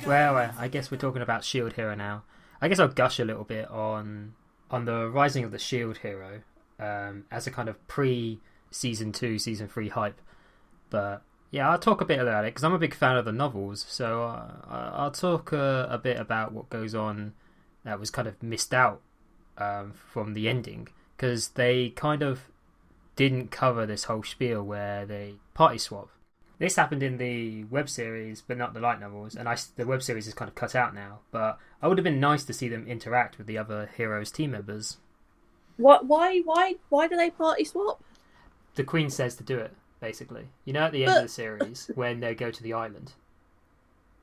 Well, I guess we're talking about Shield Hero now. I guess I'll gush a little bit on the rising of the Shield Hero as a kind of pre-season 2, season 3 hype. But yeah, I'll talk a bit about it because I'm a big fan of the novels. So I'll talk a bit about what goes on that was kind of missed out from the ending, because they kind of didn't cover this whole spiel where they party swap. This happened in the web series, but not the light novels, and the web series is kind of cut out now. But it would have been nice to see them interact with the other heroes' team members. What? Why do they party swap? The Queen says to do it, basically. You know, at the end of the series, when they go to the island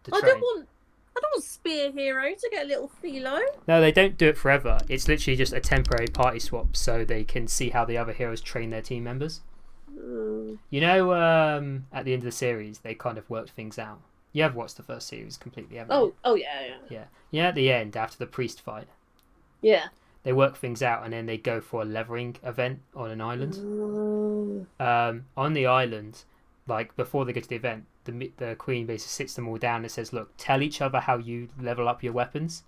to train. I don't want Spear Hero to get a little philo. No, they don't do it forever. It's literally just a temporary party swap so they can see how the other heroes train their team members. You know, at the end of the series, they kind of worked things out. You have watched the first series completely, haven't you? Oh yeah. Yeah, at the end, after the priest fight. Yeah. They work things out and then they go for a leveling event on an island. On the island, like before they go to the event, the Queen basically sits them all down and says, look, tell each other how you level up your weapons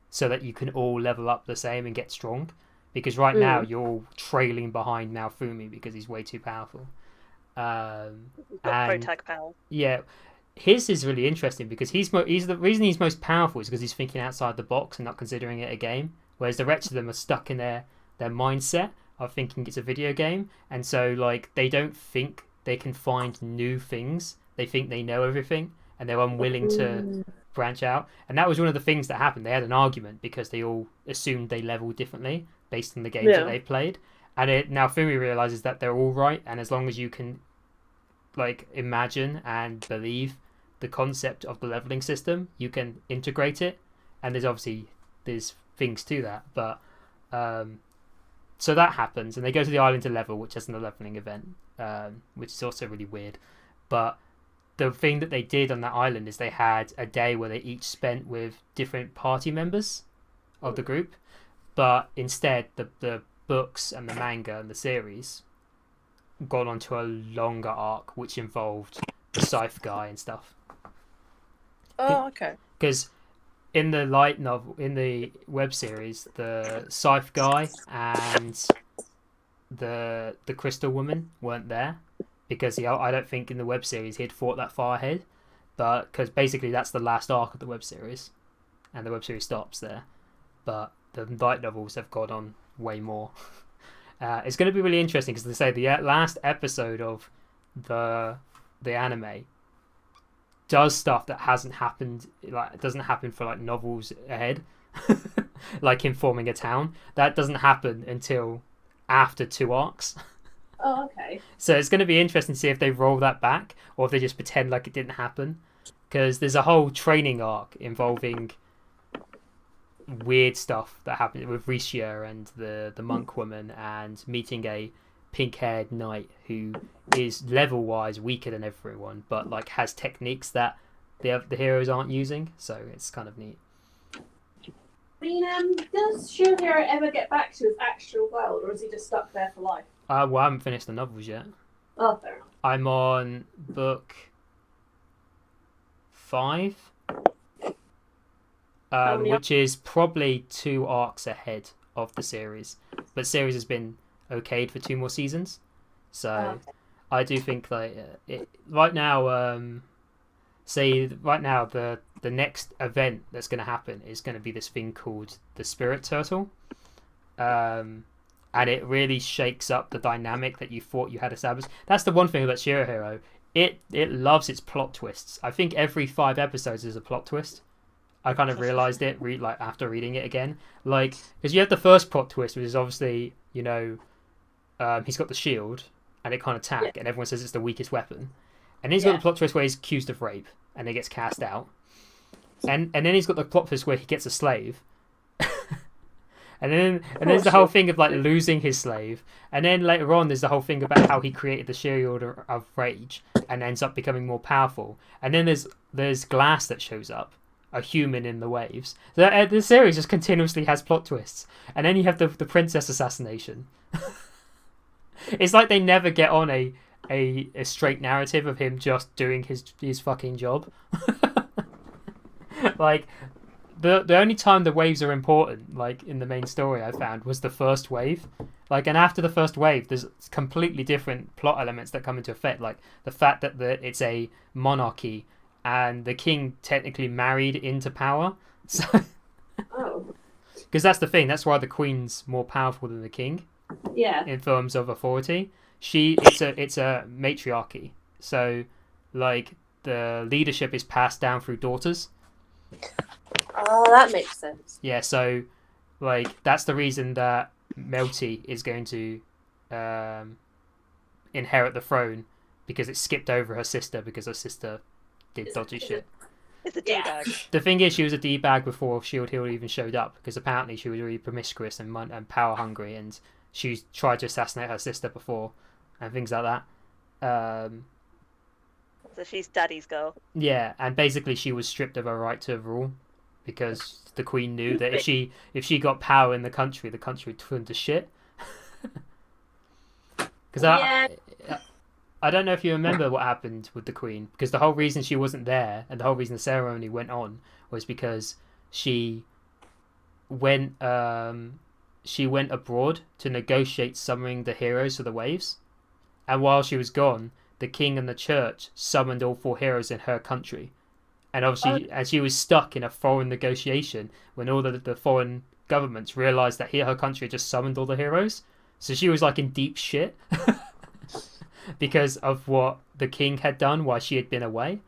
so that you can all level up the same and get strong. Because right now you're all trailing behind Malfumi because he's way too powerful. Got protag power. Yeah, his is really interesting because he's the reason he's most powerful is because he's thinking outside the box and not considering it a game. Whereas the rest of them are stuck in their mindset of thinking it's a video game, and so like they don't think they can find new things. They think they know everything, and they're unwilling to branch out. And that was one of the things that happened. They had an argument because they all assumed they leveled differently based on the games that they played. And now Fumi realizes that they're all right, and as long as you can like imagine and believe the concept of the leveling system, you can integrate it. And there's things to that, but so that happens, and they go to the island to level, which isn't a leveling event, which is also really weird. But the thing that they did on that island is they had a day where they each spent with different party members of the group, but instead the books and the manga and the series gone onto a longer arc which involved the scythe guy and stuff. Oh, okay. Because in the light novel, in the web series, the scythe guy and the crystal woman weren't there because I don't think in the web series he had fought that far ahead, but because basically that's the last arc of the web series, and the web series stops there. But the light novels have gone on way more. It's going to be really interesting because they say the last episode of the anime does stuff that hasn't happened, like it doesn't happen for like novels ahead, like him forming a town. That doesn't happen until after 2 arcs. Oh, okay. So it's going to be interesting to see if they roll that back or if they just pretend like it didn't happen, because there's a whole training arc involving weird stuff that happened with Risha and the monk woman, and meeting a pink-haired knight who is level-wise weaker than everyone, but like has techniques that the heroes aren't using. So it's kind of neat. I mean, does Shield Hero ever get back to his actual world, or is he just stuck there for life? Well, I haven't finished the novels yet. Oh, fair enough. I'm on book 5, which is probably 2 arcs ahead of the series. But series has been okayed for 2 more seasons, so I do think like right now. Right now the next event that's going to happen is going to be this thing called the Spirit Turtle, and it really shakes up the dynamic that you thought you had established. That's the one thing about Shield Hero. It loves its plot twists. I think every 5 episodes is a plot twist. I kind of realized it like after reading it again, like because you have the first plot twist, which is obviously he's got the shield and it can't attack, and everyone says it's the weakest weapon. And then he's got the plot twist where he's accused of rape and he gets cast out. And then he's got the plot twist where he gets a slave. and then there's the whole thing of like losing his slave. And then later on there's the whole thing about how he created the shield of rage and ends up becoming more powerful. And then there's Glass that shows up, a human in the waves. So the series just continuously has plot twists. And then you have the princess assassination. It's like they never get on a straight narrative of him just doing his fucking job. Like the only time the waves are important, like in the main story, I found was the first wave. Like, and after the first wave, there's completely different plot elements that come into effect. Like the fact that it's a monarchy and the king technically married into power. So, Oh. because that's the thing. That's why the queen's more powerful than the king. Yeah. In terms of authority, it's a matriarchy. So, like the leadership is passed down through daughters. Oh, that makes sense. Yeah, so like that's the reason that Melty is going to inherit the throne, because it skipped over her sister because her sister did dodgy shit. It's a D-bag. The thing is, she was a D-bag before Shield Hero even showed up, because apparently she was really promiscuous and power hungry, and she tried to assassinate her sister before and things like that. So she's daddy's girl. Yeah, and basically she was stripped of her right to rule, because the queen knew that if she got power in the country would turn to shit. Because I don't know if you remember what happened with the queen, because the whole reason she wasn't there and the whole reason the ceremony went on was because she went abroad to negotiate summoning the heroes for the waves, and while she was gone, the king and the church summoned all 4 heroes in her country. And obviously, and she was stuck in a foreign negotiation when all the foreign governments realised that her country had just summoned all the heroes. So she was like in deep shit because of what the king had done while she had been away.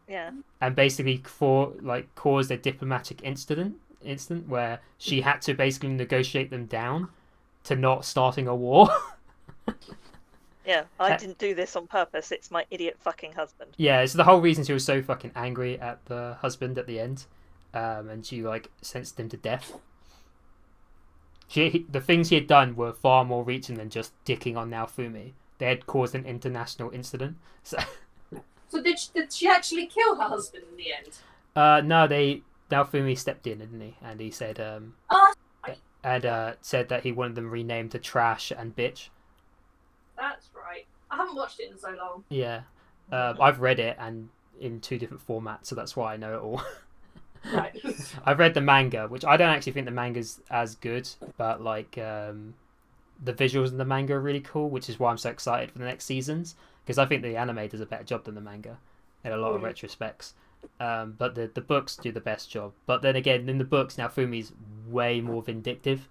Yeah. And basically caused a diplomatic incident where she had to basically negotiate them down to not starting a war. Yeah, I didn't do this on purpose. It's my idiot fucking husband. Yeah, it's the whole reason she was so fucking angry at the husband at the end, and she like sentenced him to death. The things he had done were far more reaching than just dicking on Naofumi. They had caused an international incident. So did she actually kill her husband in the end? No, Naofumi stepped in, didn't he? And he said said that he wanted them renamed to Trash and Bitch. That's right. I haven't watched it in so long. Yeah. I've read it and in 2 different formats, so that's why I know it all. Right. I've read the manga, which I don't actually think the manga's as good, but like the visuals in the manga are really cool, which is why I'm so excited for the next seasons, because I think the anime does a better job than the manga in a lot of retrospects. But the books do the best job. But then again, in the books, now Fumi's way more vindictive,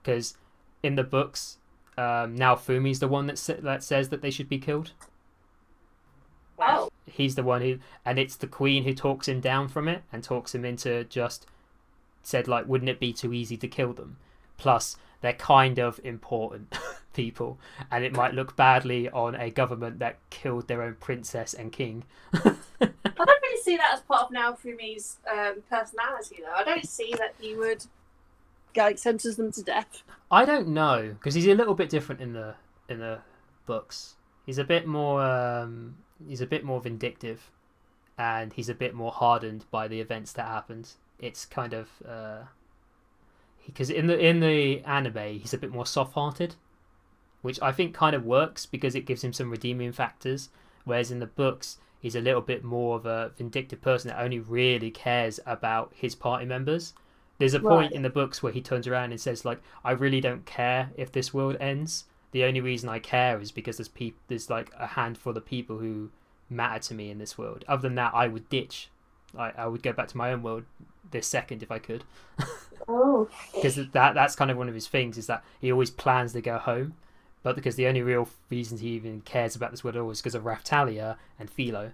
because in the books, now Fumi's the one that says that they should be killed. Wow. He's the one who, and it's the queen who talks him down from it and talks him into just said like, wouldn't it be too easy to kill them? Plus, they're kind of important people, and it might look badly on a government that killed their own princess and king. I don't really see that as part of Naofumi's personality, though. I don't see that he would sentence them to death. I don't know, because he's a little bit different in the books. He's a bit more vindictive, and he's a bit more hardened by the events that happened. It's kind of because in the anime he's a bit more soft-hearted, which I think kind of works because it gives him some redeeming factors. Whereas in the books he's a little bit more of a vindictive person that only really cares about his party members. There's a point in the books where he turns around and says like, I really don't care if this world ends. The only reason I care is because there's like a handful of people who matter to me in this world. Other than that, I would ditch. I would go back to my own world this second if I could. Oh. Because that's kind of one of his things, is that he always plans to go home, but because the only real reasons he even cares about this world is because of Raftalia and Philo,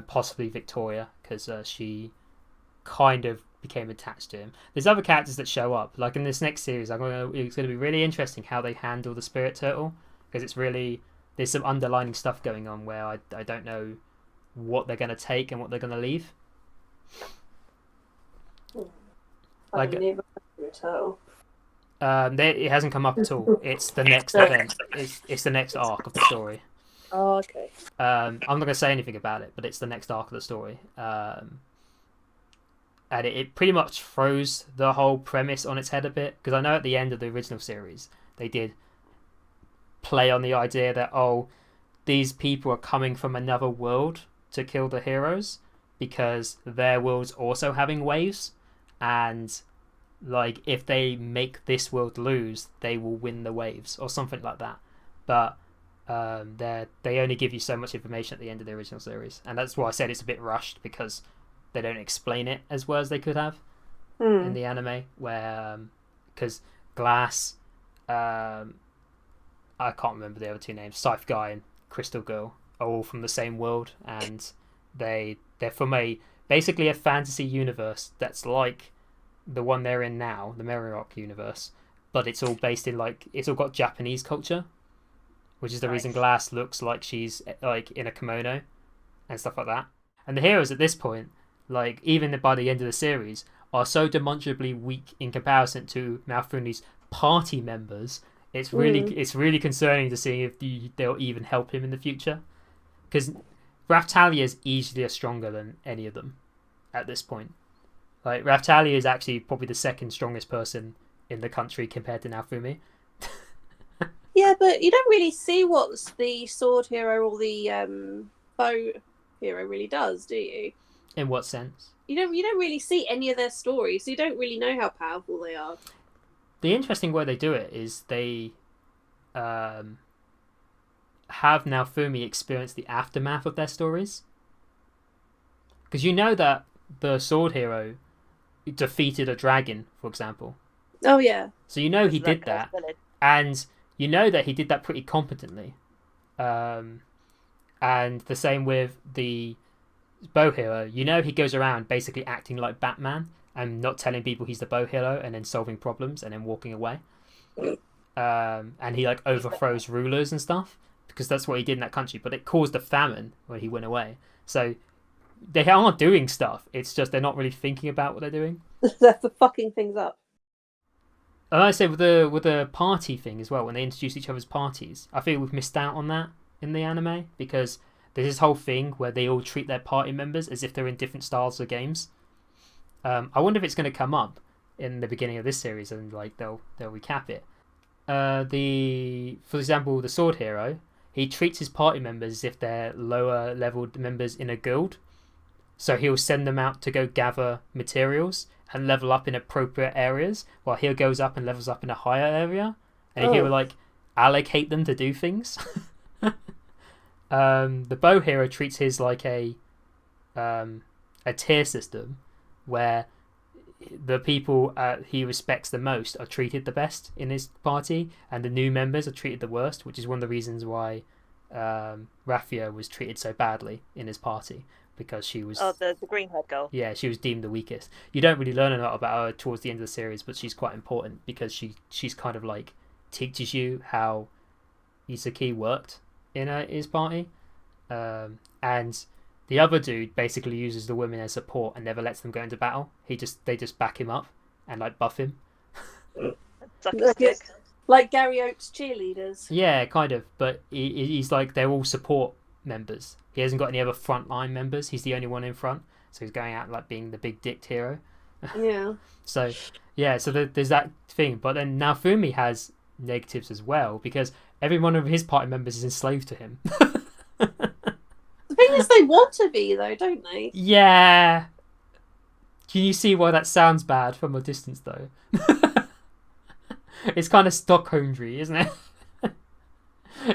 possibly Victoria, because she kind of became attached to him. There's other characters that show up, like in this next series. It's going to be really interesting how they handle the Spirit Turtle, because there's some underlining stuff going on where I don't know what they're going to take and what they're going to leave. Like it hasn't come up at all. It's the next event. It's the next arc of the story. Oh, okay. I'm not going to say anything about it, but it's the next arc of the story. And it pretty much throws the whole premise on its head a bit, because I know at the end of the original series they did play on the idea that these people are coming from another world to kill the heroes, because their world's also having waves, and like if they make this world lose, they will win the waves or something like that. But they only give you so much information at the end of the original series, and that's why I said it's a bit rushed, because they don't explain it as well as they could have in the anime, where because Glass, I can't remember the other two names, Scythe Guy and Crystal Girl, are all from the same world, and they're from basically a fantasy universe that's like the one they're in now, the Merry-Rock universe, but it's all based in it's all got Japanese culture, which is the reason Glass looks like she's like in a kimono and stuff like that. And the heroes at this point, like even by the end of the series, are so demonstrably weak in comparison to Naofumi's party members. It's really concerning to see if they'll even help him in the future, because Raftalia is easily stronger than any of them at this point. Like Raftalia is actually probably the second strongest person in the country compared to Naofumi. Yeah, but you don't really see what the sword hero or the bow hero really does, do you? In what sense? You don't really see any of their stories, so you don't really know how powerful they are. The interesting way they do it is they have Naofumi experience the aftermath of their stories. Because you know that the sword hero defeated a dragon, for example. Oh, yeah. So you know he did that. And you know that he did that pretty competently. And the same with the bow hero. You know he goes around basically acting like Batman and not telling people he's the bow hero and then solving problems and then walking away. And he like overthrows rulers and stuff, because that's what he did in that country. But it caused a famine when he went away. So they are doing stuff. It's just they're not really thinking about what they're doing. They're fucking things up. And I say with the party thing as well, when they introduce each other's parties, I feel we've missed out on that in the anime, because there's this whole thing where they all treat their party members as if they're in different styles of games. I wonder if it's going to come up in the beginning of this series and like they'll recap it. For example, the sword hero, he treats his party members as if they're lower leveled members in a guild. So he'll send them out to go gather materials and level up in appropriate areas, while he goes up and levels up in a higher area, and he'll like allocate them to do things. The bow hero treats his like a tier system, where the people he respects the most are treated the best in his party, and the new members are treated the worst, which is one of the reasons why Raffia was treated so badly in his party, because she was the green-haired girl. Yeah, she was deemed the weakest. You don't really learn a lot about her towards the end of the series, but she's quite important because she's kind of like teaches you how Isaki worked in his party, and the other dude basically uses the women as support and never lets them go into battle. They just back him up and like buff him. Like Gary Oakes cheerleaders. Yeah, kind of. But he's like, they're all support members. He hasn't got any other frontline members. He's the only one in front, so he's going out like being the big dick hero. Yeah. So there's that thing. But then Naofumi has negatives as well, because every one of his party members is enslaved to him. The thing is, they want to be though, don't they? Yeah. Can you see why that sounds bad from a distance though? It's kind of Stockholm-y, isn't it?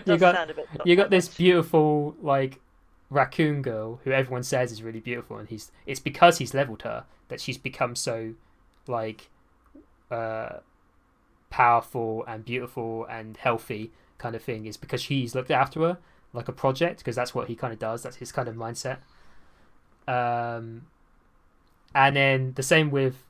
you got this beautiful like raccoon girl who everyone says is really beautiful, and it's because he's leveled her that she's become so like powerful and beautiful and healthy kind of thing, is because he's looked after her like a project, because that's what he kind of does. That's his kind of mindset. And then the same with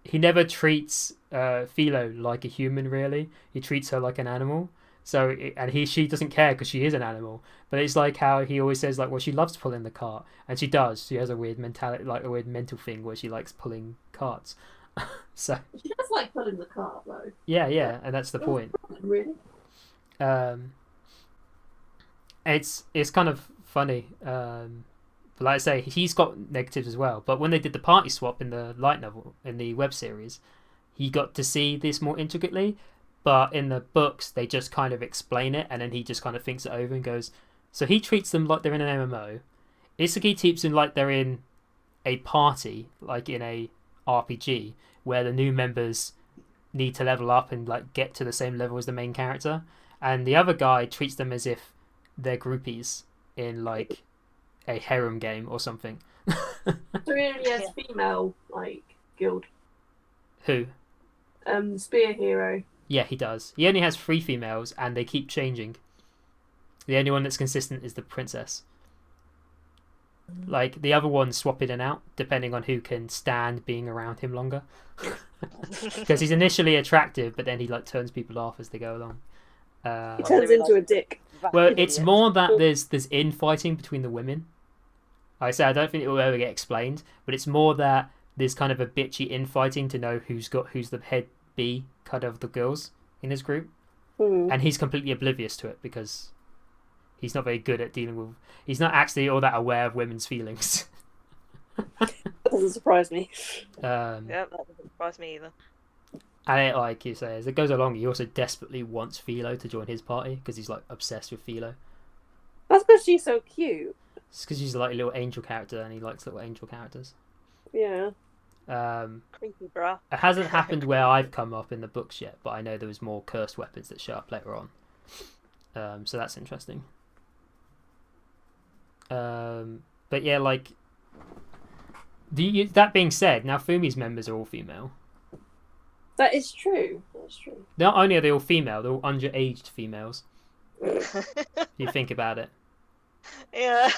he never treats Philo like a human, really. He treats her like an animal. So she doesn't care because she is an animal. But it's like how he always says like, well, she loves pulling the cart, and she does. She has a weird mentality, like a weird mental thing where she likes pulling carts. So she does like pulling the cart though. Yeah, and that's the point. Really. It's kind of funny. But like I say, he's got negatives as well. But when they did the party swap in the light novel, in the web series, he got to see this more intricately. But in the books, they just kind of explain it, and then he just kind of thinks it over and goes, so he treats them like they're in an MMO. Isekai keeps in like they're in a party, like in a RPG, where the new members need to level up and like get to the same level as the main character, and the other guy treats them as if they're groupies in like a harem game or something. So he only has female like guild. Who? Spear hero. Yeah, he does. He only has 3 females, and they keep changing. The only one that's consistent is the princess. Like the other ones swap in and out depending on who can stand being around him longer. Because he's initially attractive, but then he like turns people off as they go along. He turns into a dick. Well, it's more that there's infighting between the women. Like I say, I don't think it will ever get explained, but it's more that there's kind of a bitchy infighting to know who's the head B kind of the girls in his group, and he's completely oblivious to it because he's not very good at dealing with. He's not actually all that aware of women's feelings. That doesn't surprise me. Yeah, that doesn't surprise me either. And like you say, as it goes along, he also desperately wants Philo to join his party because he's like obsessed with Philo. That's because she's so cute. It's because she's like a little angel character, and he likes little angel characters. Yeah. Creepy, bruh. It hasn't happened where I've come up in the books yet, but I know there was more cursed weapons that show up later on. So that's interesting. But yeah, like that being said, now Fumi's members are all female. That is true. That's true. Not only are they all female, they're all underaged females. If you think about it. Yeah.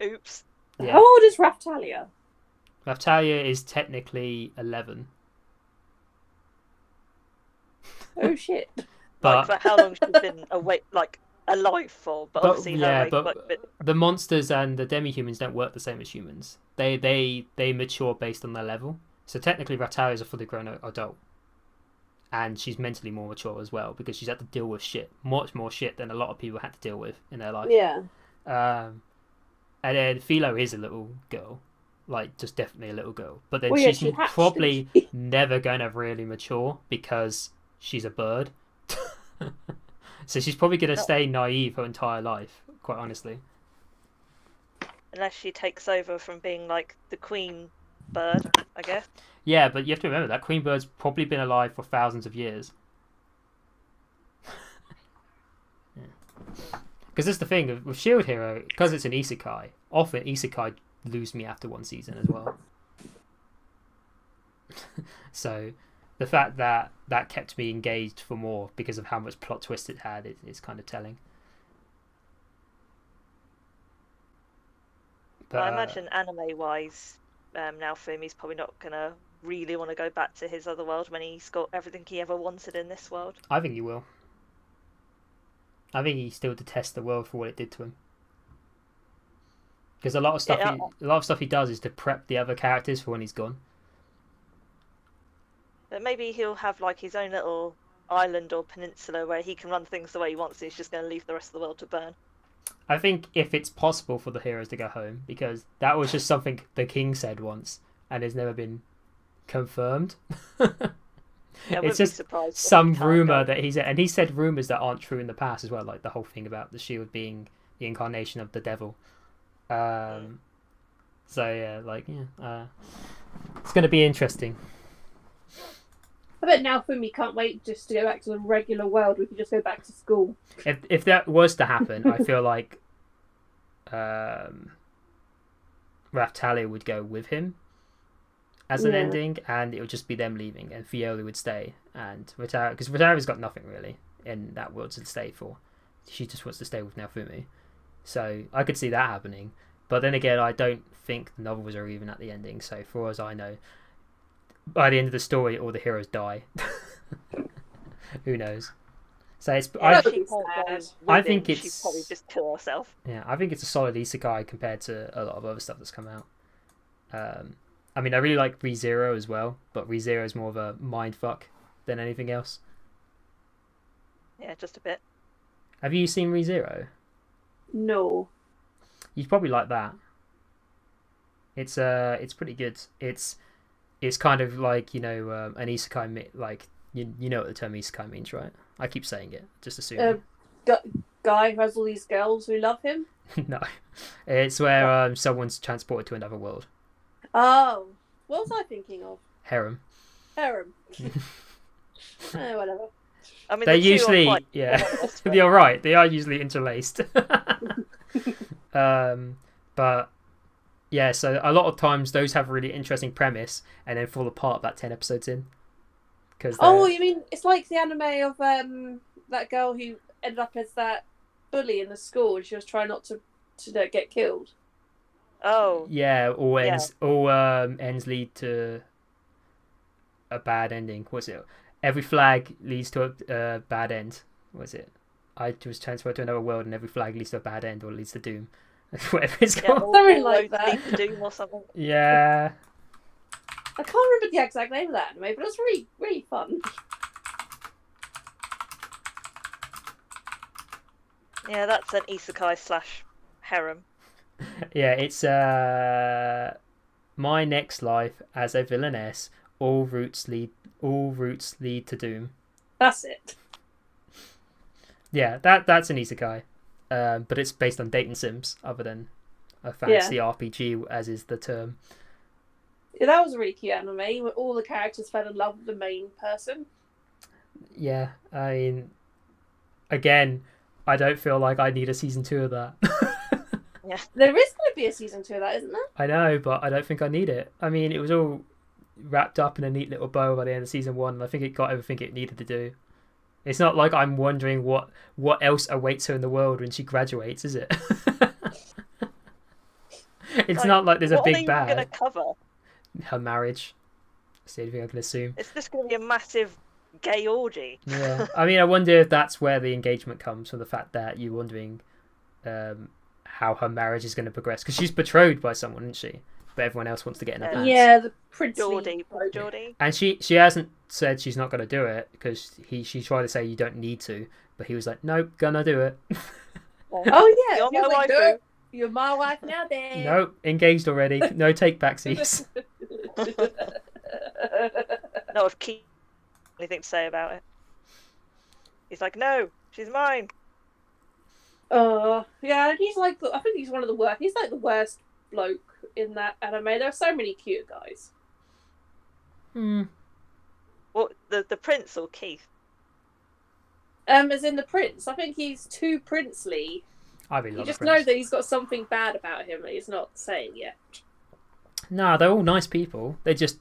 Oops. Yeah. How old is Raftalia? Raftalia is technically 11. Oh shit. Like But for how long she's been awake, like alive for, but obviously her age might be... the monsters and the demi-humans don't work the same as humans. They mature based on their level. So technically Raftalia is a fully grown adult. And she's mentally more mature as well because she's had to deal with shit. Much more shit than a lot of people had to deal with in their life. Yeah. And then Philo is a little girl. Like, just definitely a little girl. But then she she's hatched, probably never going to really mature because she's a bird. So she's probably going to stay naive her entire life, quite honestly. Unless she takes over from being like the queen bird, I guess. Yeah, but you have to remember that queen bird's probably been alive for thousands of years. Because that's the thing with Shield Hero, because it's an isekai. Often isekai lose me after one season as well. So the fact that kept me engaged for more because of how much plot twist it had is kind of telling. But I imagine anime-wise, now Fumi's probably not going to really want to go back to his other world when he's got everything he ever wanted in this world. I think he will. I think he still detests the world for what it did to him. Because a lot of stuff he does is to prep the other characters for when he's gone. But maybe he'll have like his own little island or peninsula where he can run things the way he wants. And he's just going to leave the rest of the world to burn. I think if it's possible for the heroes to go home, because that was just something the king said once, and has never been confirmed. Yeah, it's just some rumor that he said, and he said rumors that aren't true in the past as well, like the whole thing about the shield being the incarnation of the devil. So yeah, it's going to be interesting. I bet now Fumi can't wait just to go back to the regular world. We can just go back to school. If that was to happen, I feel like Raftalia would go with him as an ending, and it would just be them leaving, and Fiona would stay, and Raftalia, because Raftalia's got nothing really in that world to stay for. She just wants to stay with Naofumi. So I could see that happening. But then again, I don't think the novels are even at the ending, so for as I know, by the end of the story, all the heroes die. Who knows? So it's. I think it's. She'd probably just kill herself. Yeah, I think it's a solid isekai compared to a lot of other stuff that's come out. I mean, I really like ReZero as well, but ReZero is more of a mindfuck than anything else. Yeah, just a bit. Have you seen ReZero? No. You'd probably like that. It's pretty good. It's kind of like, an isekai, like you know what the term isekai means, right? I keep saying it, just assume. Guy who has all these girls who love him. No, it's where someone's transported to another world. Oh, what was I thinking of? Harem. Harem. Whatever. I mean, They're the two are usually quite yeah. similar, but- You're right. They are usually interlaced. But yeah, so a lot of times those have a really interesting premise and then fall apart about 10 episodes in. Oh, you mean it's like the anime of that girl who ended up as that bully in the school and she was trying not to get killed. Oh, yeah, all Yeah. ends lead to a bad ending. What's it? Every flag leads to a bad end. What's it? I was transferred to another world and every flag leads to a bad end or leads to doom. Whatever it's yeah, called. Something like roads lead that. to Doom or something. Yeah. I can't remember the exact name of that anime, but it's really, really fun. Yeah, that's an isekai / harem. Yeah, it's my next life as a villainess. All routes lead to doom. That's it. Yeah, that's an isekai, but it's based on dating sims other than a fantasy RPG, as is the term. Yeah, that was a really cute anime where all the characters fell in love with the main person. Yeah, I mean, again, I don't feel like I need a season 2 of that. There is going to be a season 2 of that, isn't there? I know, but I don't think I need it. I mean, it was all wrapped up in a neat little bow by the end of season 1, and I think it got everything it needed to do. It's not like I'm wondering what else awaits her in the world when she graduates, is it? It's not like there's a big What are they going bad. to cover? Her marriage. That's the only thing I can assume. It's just going to be a massive gay orgy. Yeah, I mean, I wonder if that's where the engagement comes from, the fact that you're wondering how her marriage is going to progress, because she's betrothed by someone, isn't she? But everyone else wants to get in her pants. Yeah, the princely. Geordie. And she hasn't said she's not going to do it, because she tried to say you don't need to, but he was like, nope, gonna do it. Oh yeah, You're he was my like, waifu. "No, you're my wife now, Dad." Nope, engaged already. No take backsies. No, if Keith anything to say about it. He's like, no, she's mine. Yeah, he's like, I think he's one of the worst. He's like the worst bloke in that anime. There are so many cute guys. Well, the prince or Keith? As in the prince. I think he's too princely. I really You love just the know Prince. that he's got something bad about him that he's not saying yet. No, they're all nice people. They just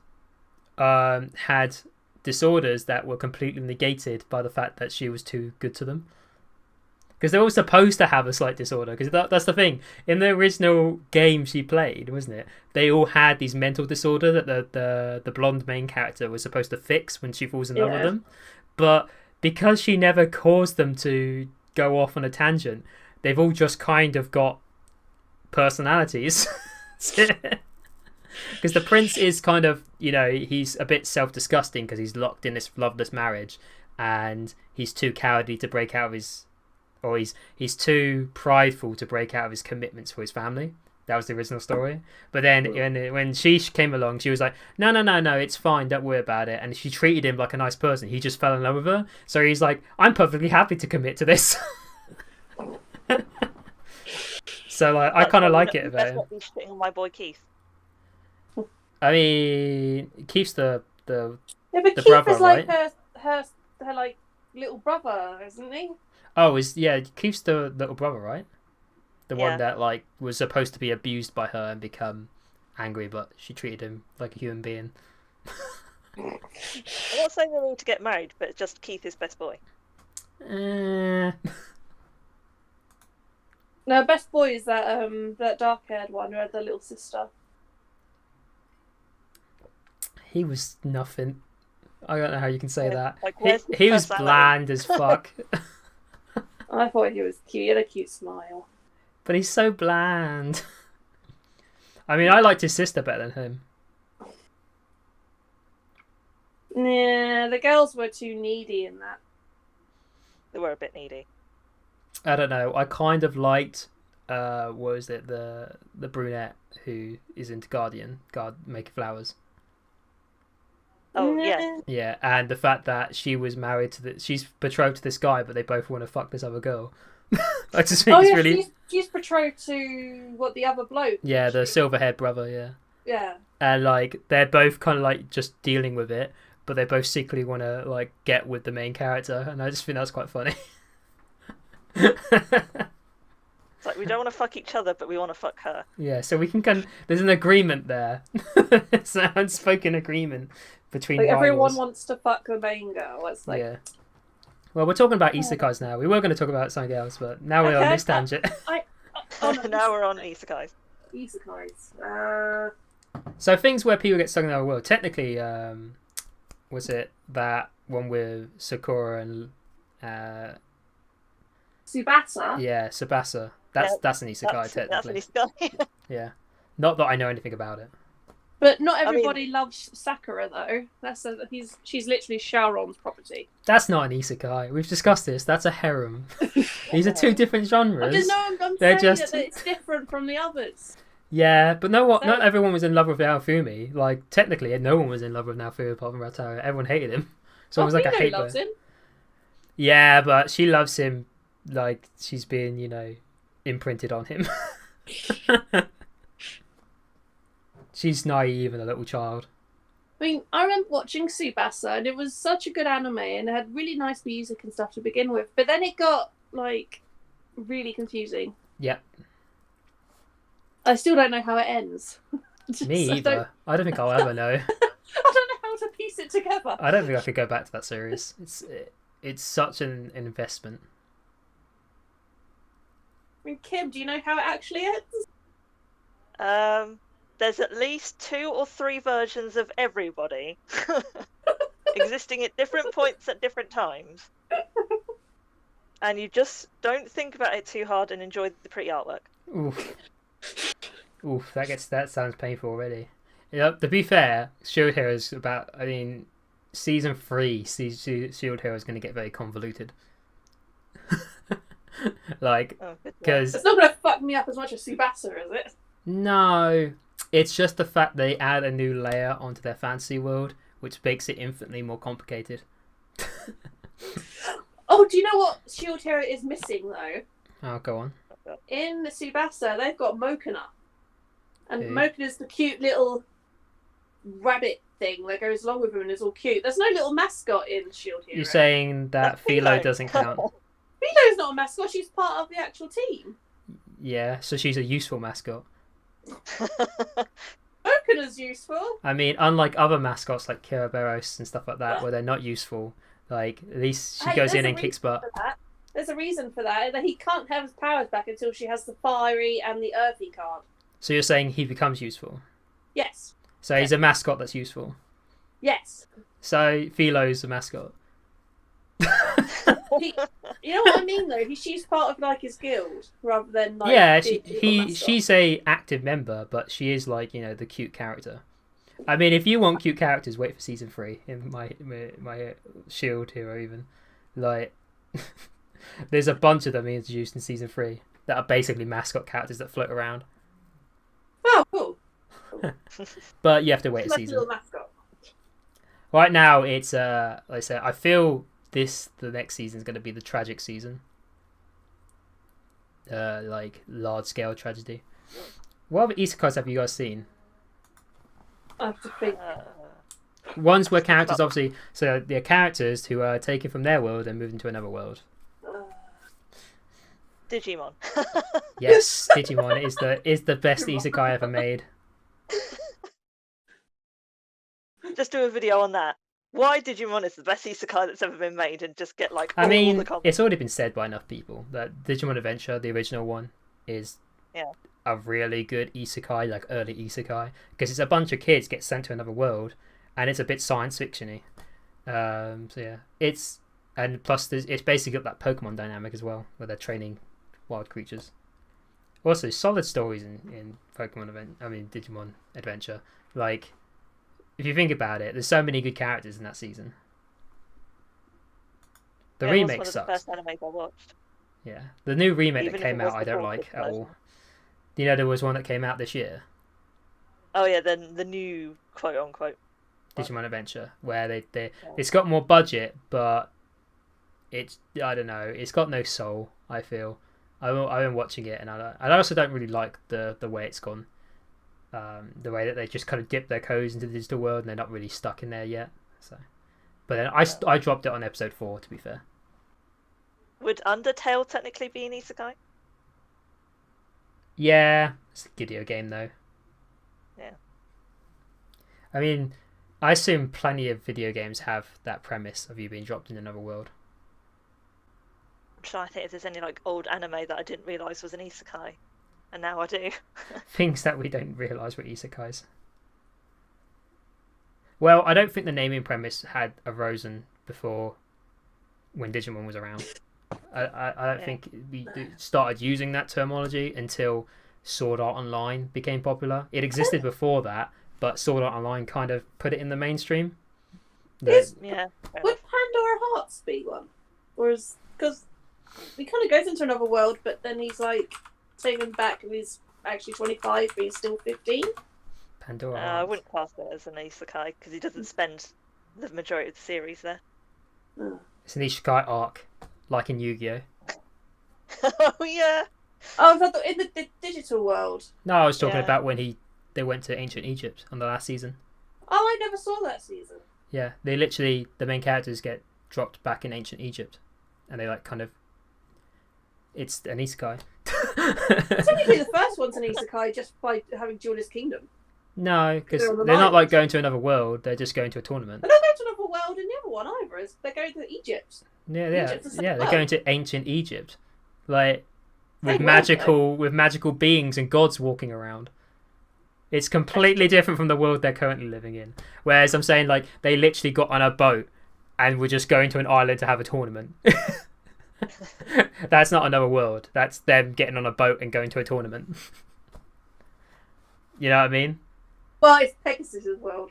had disorders that were completely negated by the fact that she was too good to them. Because they're all supposed to have a slight disorder. Because that's the thing. In the original game she played, wasn't it? They all had these mental disorder that the blonde main character was supposed to fix when she falls in love with them. But because she never caused them to go off on a tangent, they've all just kind of got personalities. Because the prince is kind of, he's a bit self-disgusting because he's locked in this loveless marriage and he's too cowardly to break out of his... Or he's too prideful to break out of his commitments for his family. That was the original story. But then when she came along, she was like, no, it's fine, don't worry about it. And she treated him like a nice person. He just fell in love with her. So he's like, I'm perfectly happy to commit to this. So I kind of like it about Let's him. not be shitting on my boy Keith. I mean, Keith's the Yeah, but The Keith brother, is like right? her like little brother, isn't he? Keith's the little brother, right? The Yeah. one that like was supposed to be abused by her and become angry, but she treated him like a human being. I'm not saying they need to get married, but just Keith is best boy. No, best boy is that dark-haired one who had the little sister. He was nothing. I don't know how you can say Yeah, that. like, where's his He was personality? bland as fuck. I thought he was cute. He had a cute smile. But he's so bland. I mean, I liked his sister better than him. Yeah, the girls were too needy in that. They were a bit needy. I don't know. I kind of liked, what was it, the brunette who is into making flowers. Oh, yeah. Yeah, and the fact that she was she's betrothed to this guy, but they both want to fuck this other girl. I just think it's really. she's betrothed to the other bloke. Yeah, the silver-haired brother. Yeah. Yeah. And like they're both kind of like just dealing with it, but they both secretly want to like get with the main character, and I just think that's quite funny. It's like we don't want to fuck each other, but we want to fuck her. Yeah, so we can there's an agreement there. It's an unspoken agreement between like rivals. everyone wants to fuck the main girl. It's like Yeah. Well, we're talking about isekais now. We were going to talk about something else, but now we're on this tangent. Now we're on isekais. Isekais. So things where people get stuck in their world. Technically, was it that one with Sakura and Tsubasa? yeah, Tsubasa. That's an isekai technically. That's an isekai. Yeah. Not that I know anything about it. But not everybody loves Sakura though. She's literally Sharon's property. That's not an isekai. We've discussed this. That's a harem. These are two different genres. I don't know. I'm They're saying just... that it's different from the others. Yeah, but not everyone was in love with Naofumi. Like technically, no one was in love with Naofumi apart from Ratara. Everyone hated him. So it was like a hate. Loves him. Yeah, but she loves him. Like she's been, imprinted on him. She's naive and a little child. I mean, I remember watching Tsubasa, and it was such a good anime, and it had really nice music and stuff to begin with. But then it got like really confusing. Yep. I still don't know how it ends. Me either. I don't think I'll ever know. I don't know how to piece it together. I don't think I could go back to that series. It's such an investment. I mean, Kim, do you know how it actually ends? There's at least 2 or 3 versions of everybody existing at different points at different times. And you just don't think about it too hard and enjoy the pretty artwork. Oof, that sounds painful already. To be fair, Shield Hero is about. I mean, season 3, Shield Hero is going to get very convoluted. Like, because it's not going to fuck me up as much as Tsubasa, is it? No, it's just the fact they add a new layer onto their fantasy world, which makes it infinitely more complicated. Oh, do you know what Shield Hero is missing though? Oh, go on. In the Tsubasa, they've got Mokuna. And Mokuna's the cute little rabbit thing that goes along with him and is all cute. There's no little mascot in Shield Hero. You're saying that Philo doesn't count? Philo's not a mascot, she's part of the actual team. Yeah, so she's a useful mascot. Mokuna's useful. I mean, unlike other mascots like Kiraberos and stuff like that, where they're not useful, like, at least she goes in and kicks butt. There's a reason for that he can't have his powers back until she has the fiery and the earthy card. So you're saying he becomes useful? Yes. So he's a mascot that's useful? Yes. So Philo's a mascot? You know what I mean though? She's part of like his guild rather than like. Yeah, she's a active member, but she is like the cute character. I mean, if you want cute characters, wait for season 3 in my Shield Hero even. Like, there's a bunch of them introduced in season 3 that are basically mascot characters that float around. Oh, cool. But you have to wait a season. Little mascot. Right now, it's like I said, I feel the next season is going to be the tragic season. Like large scale tragedy. What other isekais have you guys seen? I have to think. Ones where characters obviously, so they're characters who are taken from their world and moved into another world. Digimon. Yes, Digimon is the best isekai ever made. Just do a video on that. Why Digimon is the best isekai that's ever been made, and just get like. I mean, it's already been said by enough people that Digimon Adventure, the original one, is a really good isekai, like early isekai, because it's a bunch of kids get sent to another world, and it's a bit science fictiony. So yeah, and plus it's basically got that Pokemon dynamic as well, where they're training wild creatures. Also, solid stories in Digimon Adventure. Like, if you think about it, there's so many good characters in that season. The remake sucks. The first anime I watched. Yeah, the new remake that came out, I don't like at all. You know, there was one that came out this year. Oh yeah, then the new quote unquote Digimon Adventure, where it's got more budget, but I don't know, it's got no soul. I feel I've been watching it, and I also don't really like the way it's gone. The way that they just kind of dip their toes into the digital world and they're not really stuck in there yet. So, but then I dropped it on episode 4. To be fair. Would Undertale technically be an isekai? Yeah, it's a video game though. Yeah. I mean, I assume plenty of video games have that premise of you being dropped in another world. I'm trying to think if there's any like old anime that I didn't realise was an isekai, and now I do. Things that we don't realise were isekais. Well, I don't think the naming premise had arisen before when Digimon was around. I don't think we started using that terminology until Sword Art Online became popular. It existed before that, but Sword Art Online kind of put it in the mainstream. Yeah. Would Pandora Hearts be one? Or is because he kind of goes into another world, but then he's like taken back and he's actually 25, but he's still 15. Pandora I Hearts. wouldn't class it as an isekai because he doesn't spend the majority of the series there. Oh. It's an isekai arc, like in Yu-Gi-Oh. Oh yeah. Oh, is that in the digital world? No, I was talking Yeah. about when they went to ancient Egypt on the last season. Oh, I never saw that season. Yeah, they literally, the main characters get dropped back in ancient Egypt, and they like kind of, it's an isekai. Technically, the first one's an isekai just by having Julia's Kingdom. No, because They're on the they're not line. like going to another world. They're just going to a tournament. They're not going to another world in the other one either. They're going to Egypt. Yeah. Egypt's the same They're world. going to ancient Egypt, like with Same world, magical beings and gods walking around. It's completely different from the world they're currently living in. Whereas I'm saying like they literally got on a boat and were just going to an island to have a tournament. That's not another world. That's them getting on a boat and going to a tournament. You know what I mean? Well, it's Pegasus' world.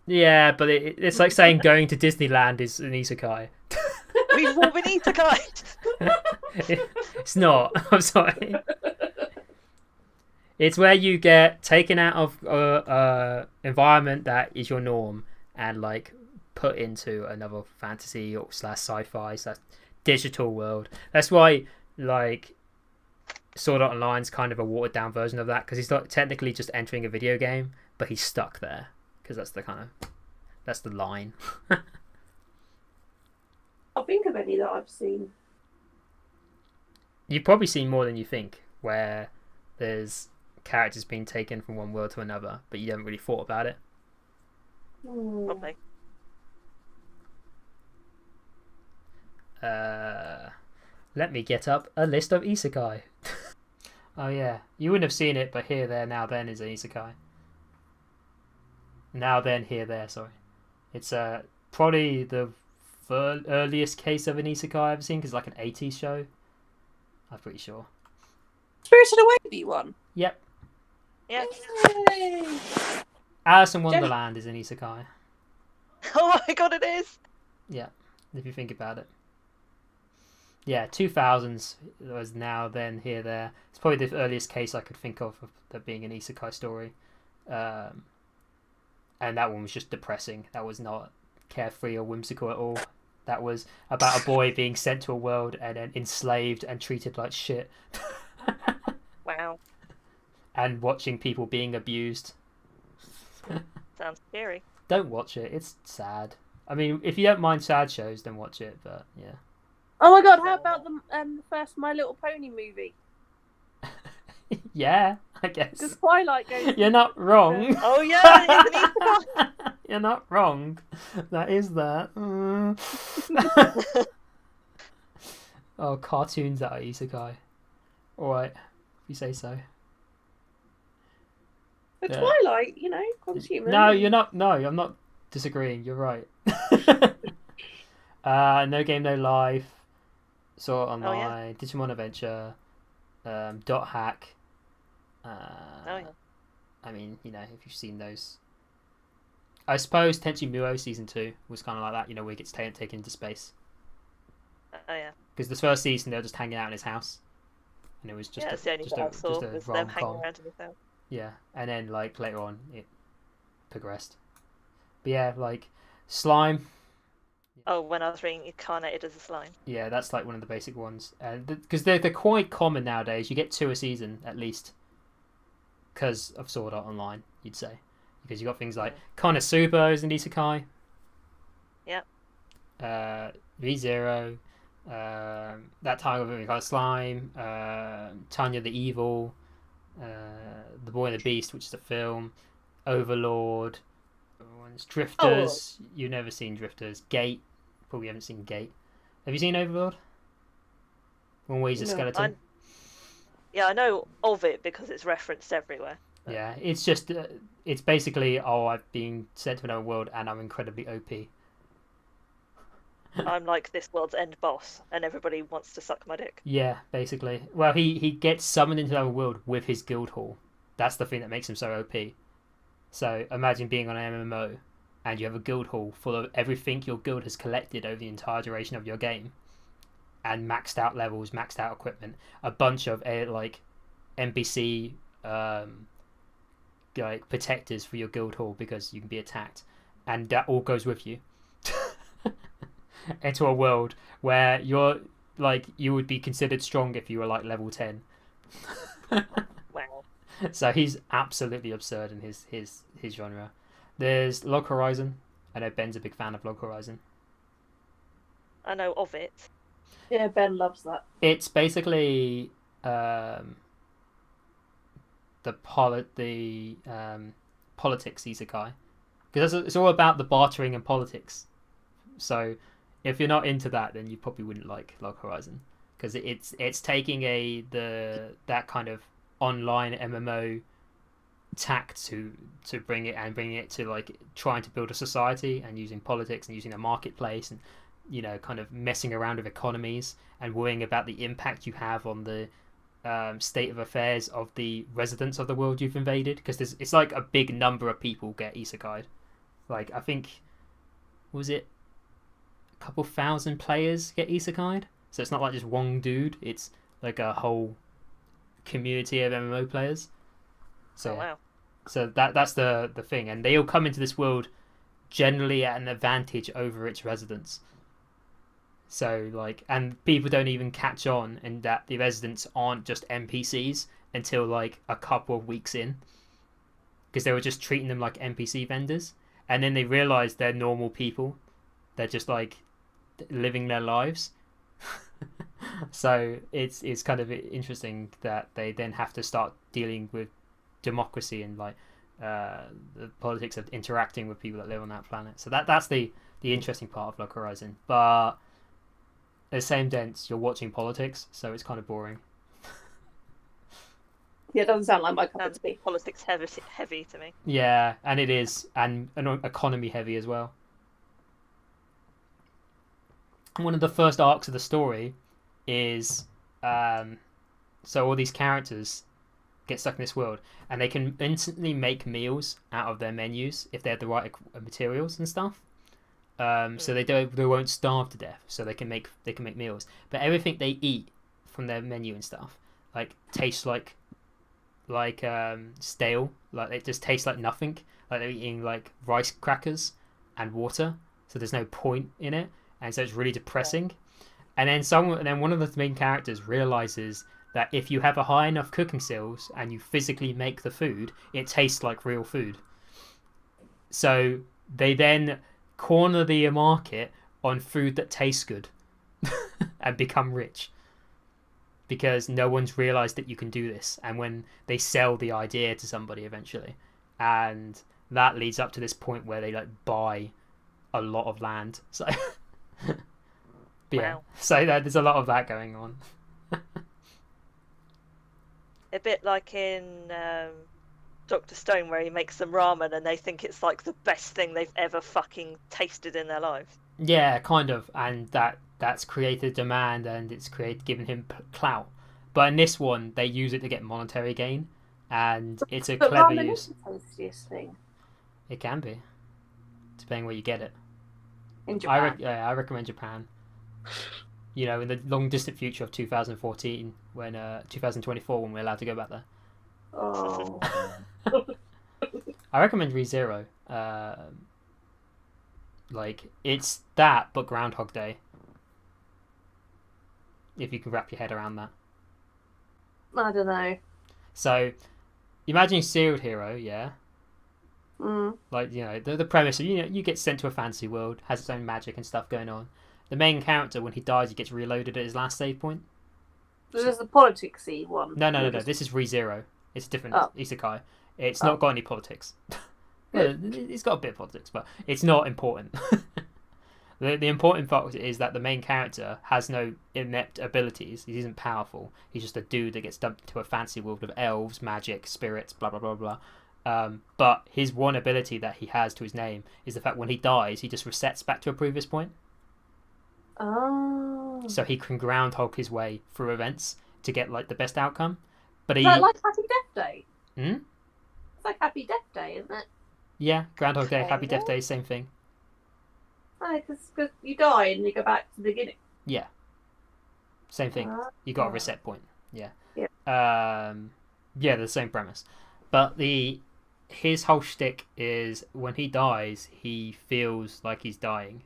Yeah, but it's like saying going to Disneyland is an isekai. We've all been isekai. It's not. I'm sorry. It's where you get taken out of environment that is your norm and like put into another fantasy or / sci-fi / digital world. That's why like Sword Art Online's kind of a watered down version of that because he's not technically just entering a video game, but he's stuck there because that's the line. I'll think of any that I've seen. You've probably seen more than you think, where there's characters being taken from one world to another, but you haven't really thought about it. Probably. Let me get up a list of isekai. Oh yeah, you wouldn't have seen it, but Here, There, Now, Then is an isekai. Now, Then, Here, There, sorry. It's probably the earliest case of an isekai I've ever seen, because it's like an 80s show. I'm pretty sure. Spirited Away be one. Yep. Yeah. Yay! Alice in Wonderland is an isekai. Oh my god, it is. Yeah, if you think about it. Yeah, 2000s was Now, Then, Here, There. It's probably the earliest case I could think of there being an isekai story. And that one was just depressing. That was not carefree or whimsical at all. That was about a boy being sent to a world and then enslaved and treated like shit. Wow. And watching people being abused. Sounds scary. Don't watch it. It's sad. I mean, if you don't mind sad shows, then watch it. But yeah. Oh my god, how about the first My Little Pony movie? Yeah, I guess. Because Twilight goes... You're not wrong. Oh yeah, it is an isekai. You're not wrong. That is that. Oh, cartoons that are isekai. Alright, if you say so. But Yeah. Twilight, you know, consumer. No, you're not. No, I'm not disagreeing. You're right. No Game, No Life. Sword Art Online. Digimon Adventure. Dot Hack. Oh yeah. I mean, you know, if you've seen those. I suppose Tenchi Muo Season 2 was kind of like that, you know, where he gets taken into space. Oh yeah. Because the first season, they were just hanging out in his house. And it was just Yeah, it's the only thing I saw was them hanging around in his house. Yeah, and then, like, later on, it progressed. But yeah, like, Slime. Oh, when I was reading Incarnated as a Slime. Yeah, that's like one of the basic ones, and because they're quite common nowadays. You get 2 a season at least, because of Sword Art Online, you'd say, because you got things like Konosuba is an isekai. Yep. ReZero, that title of it, Slime, Tanya the Evil, The Boy and the Beast, which is a film, Overlord, Drifters. Oh. You've never seen Drifters. Gate, probably haven't seen Gate. Have you seen Overlord? One where he's a skeleton. Yeah, I know of it because it's referenced everywhere. But... Yeah, it's just it's basically I've been sent to another world and I'm incredibly OP. I'm like this world's end boss, and everybody wants to suck my dick. Yeah, basically. Well, he gets summoned into another world with his guild hall. That's the thing that makes him so OP. So imagine being on an MMO, and you have a guild hall full of everything your guild has collected over the entire duration of your game, and maxed out levels, maxed out equipment, a bunch of like NPC like protectors for your guild hall because you can be attacked, and that all goes with you. Into a world where you're like you would be considered strong if you were like level 10. Wow. So he's absolutely absurd in his genre. There's Log Horizon. I know Ben's a big fan of Log Horizon. I know of it. Yeah, Ben loves that. It's basically the politics isekai, because it's all about the bartering and politics. So if you're not into that, then you probably wouldn't like Log Horizon, because it's taking that kind of online MMO tack to bring it to like trying to build a society and using politics and using a marketplace and kind of messing around with economies and worrying about the impact you have on the state of affairs of the residents of the world you've invaded, because it's like a big number of people get isekai'd. Like I think, was it couple thousand players get isekai'd, so it's not like just one dude, it's like a whole community of MMO players. So wow. So that's the thing, and they all come into this world generally at an advantage over its residents. So like, and people don't even catch on, and that the residents aren't just NPCs until like a couple of weeks in, because they were just treating them like NPC vendors, and then they realize they're normal people. They're just like living their lives. So it's kind of interesting that they then have to start dealing with democracy and like the politics of interacting with people that live on that planet. So that's the interesting part of Log Horizon. But at the same sense, you're watching politics, so it's kind of boring. Yeah, it doesn't sound like my cup of tea. Politics heavy to me. Yeah, and it is, and economy heavy as well. One of the first arcs of the story is so all these characters get stuck in this world, and they can instantly make meals out of their menus if they have the right materials and stuff. So they won't starve to death, so they can make meals. But everything they eat from their menu and stuff like tastes like stale. Like it just tastes like nothing. Like they're eating like rice crackers and water, so there's no point in it. And so it's really depressing. And then one of the main characters realizes that if you have a high enough cooking skills and you physically make the food, it tastes like real food. So they then corner the market on food that tastes good and become rich, because no one's realized that you can do this. And when they sell the idea to somebody eventually, and that leads up to this point where they like buy a lot of land. So yeah, wow. So there's a lot of that going on. A bit like in Dr. Stone, where he makes them ramen and they think it's like the best thing they've ever fucking tasted in their lives. Yeah, kind of, and that's created demand, and it's given him clout. But in this one, they use it to get monetary gain, and it's a clever use. Ramen is the tastiest thing. It can be, depending where you get it. In Japan. I recommend Japan. In the long distant future of 2014, when 2024, when we're allowed to go back there. Oh. I recommend ReZero. Like, it's that, but Groundhog Day. If you can wrap your head around that. I don't know. So, imagine serial hero, yeah? Mm. Like, the premise of, you get sent to a fantasy world, has its own magic and stuff going on. The main character, when he dies, he gets reloaded at his last save point. There's the politics-y one. No. This is ReZero. It's a different isekai. It's Oh. not got any politics. Well, it's got a bit of politics, but it's not important. The important part is that the main character has no inept abilities. He isn't powerful. He's just a dude that gets dumped into a fancy world of elves, magic, spirits, blah, blah, blah, blah. But his one ability that he has to his name is the fact when he dies, he just resets back to a previous point. Oh. So he can groundhog his way through events to get like the best outcome. But Is that like Happy Death Day? Hmm? It's like Happy Death Day, isn't it? Yeah, Groundhog Day, Okay. Happy Death Day, same thing. Because you die and you go back to the beginning. Yeah. Same thing. You got a reset point. Yeah. Yeah, the same premise. But his whole shtick is when he dies, he feels like he's dying.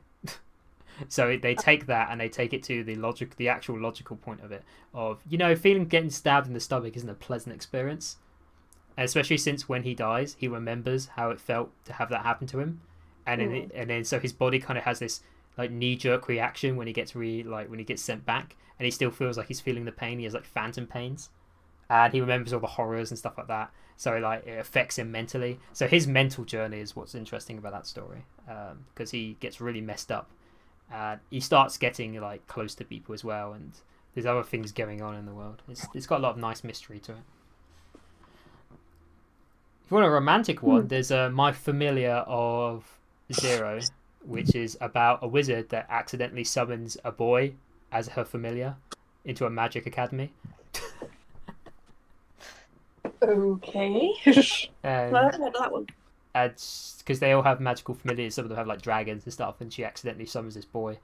So they take that and they take it to the actual logical point of it. Of, feeling getting stabbed in the stomach isn't a pleasant experience. And especially since when he dies, he remembers how it felt to have that happen to him. And then so his body kind of has this like knee-jerk reaction when he gets when he gets sent back, and he still feels like he's feeling the pain. He has like phantom pains, and he remembers all the horrors and stuff like that. So like it affects him mentally. So his mental journey is what's interesting about that story, because he gets really messed up. He starts getting like close to people as well, and there's other things going on in the world. It's got a lot of nice mystery to it. If you want a romantic one, there's My Familiar of Zero, which is about a wizard that accidentally summons a boy as her familiar into a magic academy. Okay. And I haven't heard of that one. because they all have magical familiars, some of them have like dragons and stuff, and she accidentally summons this boy.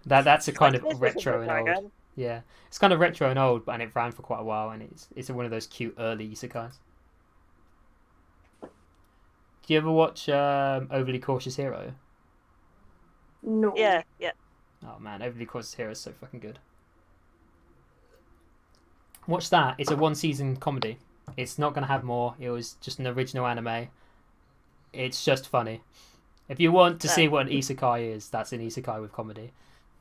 That's a kind of retro and old. Yeah, it's kind of retro and old, and it ran for quite a while, and it's one of those cute early isekais. Do you ever watch Overly Cautious Hero? No. Yeah. Oh man, Overly Cautious Hero is so fucking good. Watch that. It's a one-season comedy. It's not going to have more. It was just an original anime. It's just funny. If you want to see what an isekai is, that's an isekai with comedy.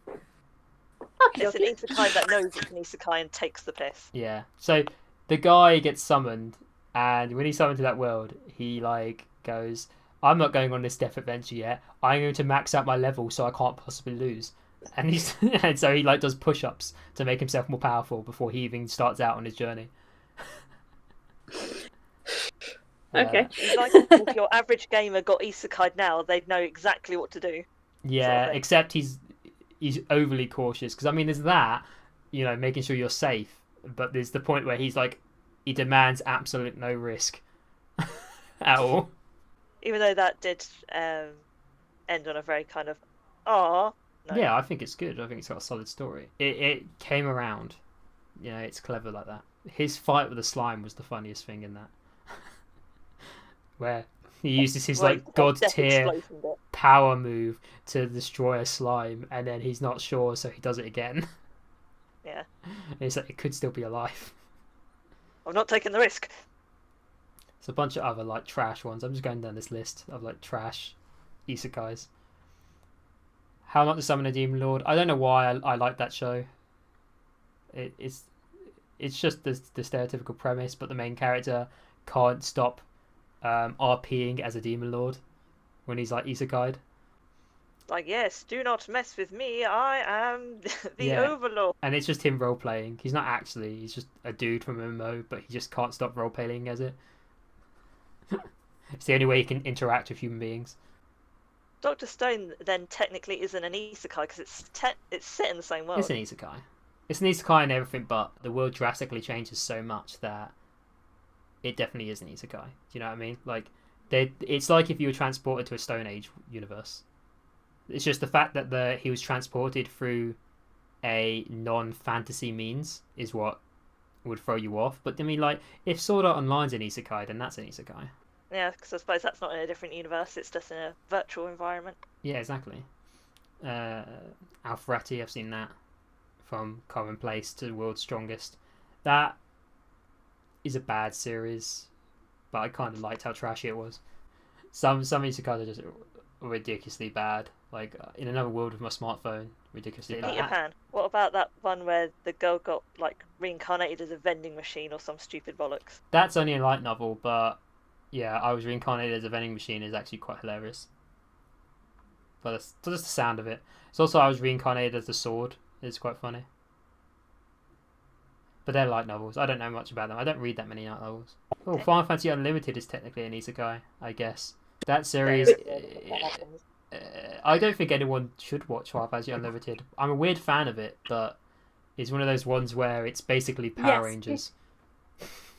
Okay, It's an isekai that knows it's an isekai and takes the piss. Yeah. So the guy gets summoned, and when he's summoned to that world, he like goes, "I'm not going on this death adventure yet. I'm going to max out my level so I can't possibly lose." And and so he like does push-ups to make himself more powerful before he even starts out on his journey. Okay. It's like if your average gamer got isekai now, they'd know exactly what to do. Yeah, sort of thing. except he's overly cautious, because I mean there's that, making sure you're safe, but there's the point where he's like, he demands absolute no risk at all. Even though that did end on a very kind of no. Yeah, I think it's good. I think it's got a solid story. It came around. It's clever like that. His fight with the slime was the funniest thing in that. Where he uses his like god tier power move to destroy a slime, and then he's not sure, so he does it again. Yeah. And it's like, it could still be alive. I'm not taking the risk. It's a bunch of other like trash ones. I'm just going down this list of like trash isekais. How Not to Summon a Demon Lord. I don't know why I like that show. It's just the stereotypical premise, but the main character can't stop RPing as a demon lord when he's like isekai'd. Like, yes, do not mess with me. I am the Overlord. And it's just him role playing. He's not actually. He's just a dude from MMO, but he just can't stop role playing as it. It's the only way he can interact with human beings. Dr. Stone then technically isn't an isekai because it's set in the same world. It's an isekai. It's an isekai and everything, but the world drastically changes so much that it definitely is an isekai. Do you know what I mean? Like, it's like if you were transported to a Stone Age universe. It's just the fact that he was transported through a non-fantasy means is what would throw you off. But I mean, like, if Sword Art Online's an isekai, then that's an isekai. Yeah, because I suppose that's not in a different universe, it's just in a virtual environment. Yeah, exactly. Alpharati, I've seen that. From Commonplace to World's Strongest. That is a bad series, but I kind of liked how trashy it was. Some isekai are just ridiculously bad. Like In Another World with my smartphone, ridiculously Peter bad. Pan. What about that one where the girl got like reincarnated as a vending machine or some stupid bollocks? That's only a light novel, but yeah, I was reincarnated as a vending machine is actually quite hilarious. But that's just the sound of it. It's also I was reincarnated as the sword. It's quite funny. But they're light novels. I don't know much about them. I don't read that many light novels. Oh, Final Fantasy Unlimited is technically an isekai, I guess. That series... I don't think anyone should watch Final Fantasy Unlimited. I'm a weird fan of it, but it's one of those ones where it's basically Power Rangers.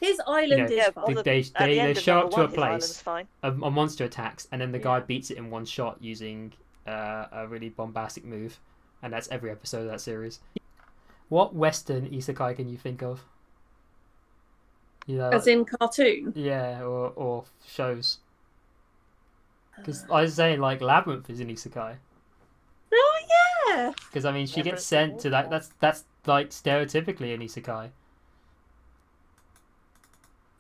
His island is they show up to a place, fine. a monster attacks, and then the guy beats it in one shot using a really bombastic move. And that's every episode of that series. What Western isekai can you think of? As in cartoon? Yeah, or shows. Because I was saying, like, Labyrinth is an isekai. Oh, yeah! Because, I mean, she gets sent to that. That's like, stereotypically an isekai.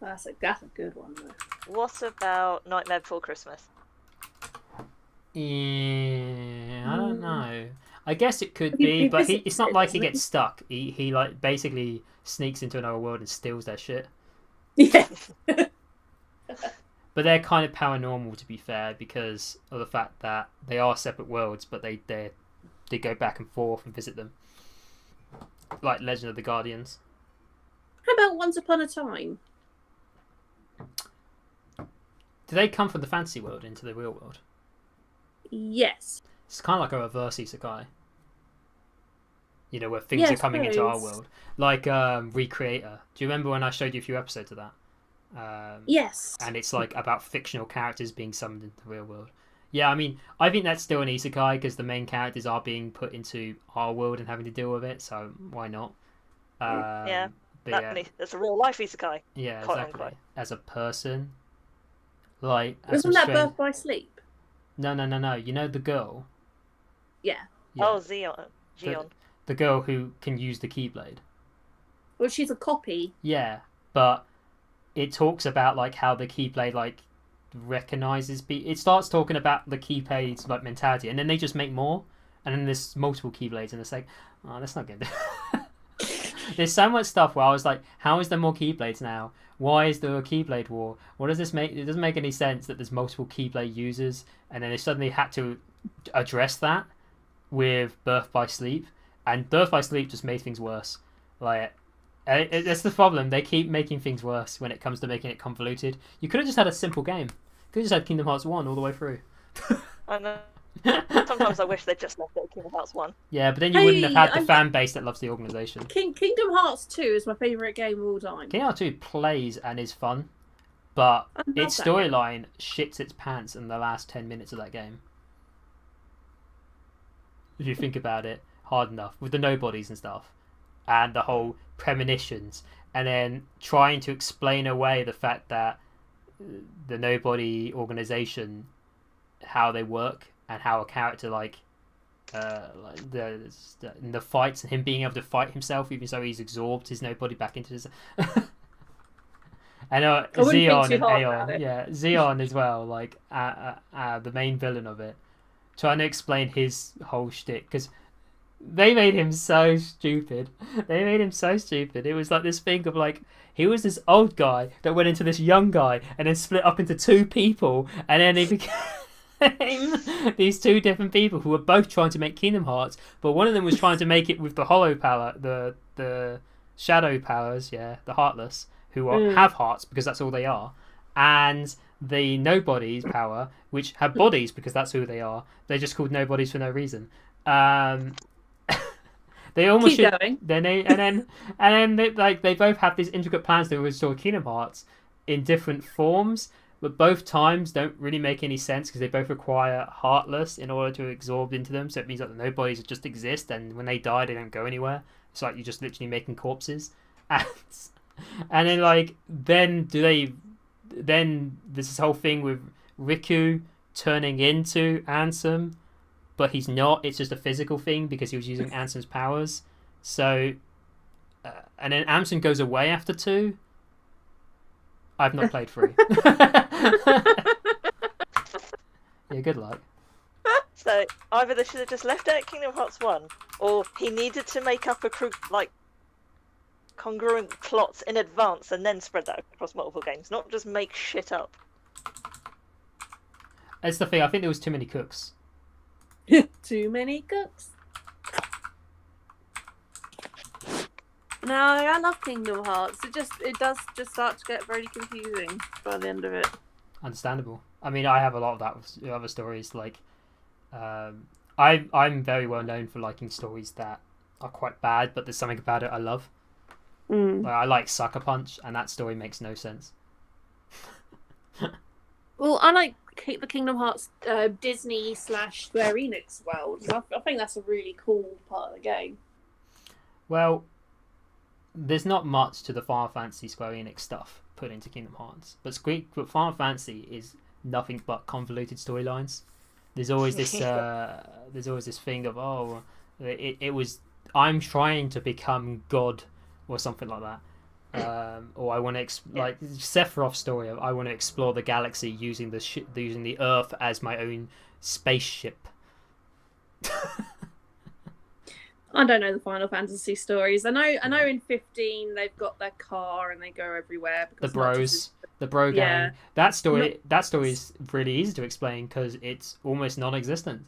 That's a good one, though. What about Nightmare Before Christmas? Yeah, I don't know. I guess it could be, but it's not like he gets stuck. He like basically sneaks into another world and steals their shit. Yeah. But they're kind of paranormal, to be fair, because of the fact that they are separate worlds, but they go back and forth and visit them, like Legend of the Guardians. How about Once Upon a Time? Do they come from the fantasy world into the real world? Yes. It's kind of like a reverse isekai. You know, where things are coming into our world. Like Recreator. Do you remember when I showed you a few episodes of that? Yes. And it's like about fictional characters being summoned into the real world. Yeah, I mean, I think that's still an isekai because the main characters are being put into our world and having to deal with it, so why not? That's a real life isekai. Yeah, exactly. As a person. Like, wasn't that Birth by Sleep? No. You know the girl? Yeah. Oh, Zeon. The girl who can use the Keyblade. Well, she's a copy. Yeah, but it talks about like how the Keyblade like recognizes it starts talking about the Keyblade's like mentality, and then they just make more, and then there's multiple Keyblades, and it's like, oh, that's not good. There's so much stuff where I was like, how is there more Keyblades now? Why is there a Keyblade war? What does this make? It doesn't make any sense that there's multiple Keyblade users, and then they suddenly had to address that with Birth by Sleep, and Birth by Sleep just made things worse. Like, that's the problem. They keep making things worse when it comes to making it convoluted. You could have just had a simple game. You could have just had Kingdom Hearts 1 all the way through. I know. Sometimes I wish they'd just left it at Kingdom Hearts 1. Yeah, but then you wouldn't have had the fan base that loves the organisation. Kingdom Hearts 2 is my favourite game of all time. Kingdom Hearts 2 plays and is fun, but its storyline shits its pants in the last 10 minutes of that game. If you think about it hard enough, with the nobodies and stuff, and the whole premonitions, and then trying to explain away the fact that the nobody organisation, how they work, and how a character in the fights, and him being able to fight himself even though he's absorbed his nobody back into his. I know Zeon and Aeon, Zeon as well, like the main villain of it, trying to explain his whole shtick because they made him so stupid. It was like this thing of like he was this old guy that went into this young guy and then split up into two people, and then he became these two different people who were both trying to make Kingdom Hearts, but one of them was trying to make it with the hollow power, the shadow powers, the Heartless, who have hearts because that's all they are, and the Nobodies power, which have bodies because that's who they are. They're just called Nobodies for no reason. They almost keep going. And then they both have these intricate plans to restore Kingdom Hearts in different forms, but both times don't really make any sense because they both require Heartless in order to absorb into them. So it means that the Nobodies just exist, and when they die, they don't go anywhere. It's like you're just literally making corpses, and then do they then there's this whole thing with Riku turning into Ansem, but he's not. It's just a physical thing because he was using Ansem's powers. So, and then Ansem goes away after 2. I've not played 3. Yeah, good luck. So either they should have just left it at Kingdom Hearts 1, or he needed to make up a congruent plots in advance and then spread that across multiple games, not just make shit up. That's the thing. I think there was too many cooks. Too many cooks. No, I love Kingdom Hearts. It does just start to get very confusing by the end of it. Understandable. I mean, I have a lot of that with other stories. Like, I'm very well known for liking stories that are quite bad, but there's something about it I love. Like, I like Sucker Punch, and that story makes no sense. Well, I like the Kingdom Hearts Disney / Square Enix world. I think that's a really cool part of the game. Well, there's not much to the Final Fantasy Square Enix stuff put into Kingdom Hearts, but Final Fantasy is nothing but convoluted storylines. There's always this thing of it was I'm trying to become God or something like that. Or I want to like Sephiroth's story of I want to explore the galaxy using the Earth as my own spaceship. I don't know the Final Fantasy stories. I know in 15 they've got their car and they go everywhere. Because the bro gang. That story is really easy to explain because it's almost non-existent.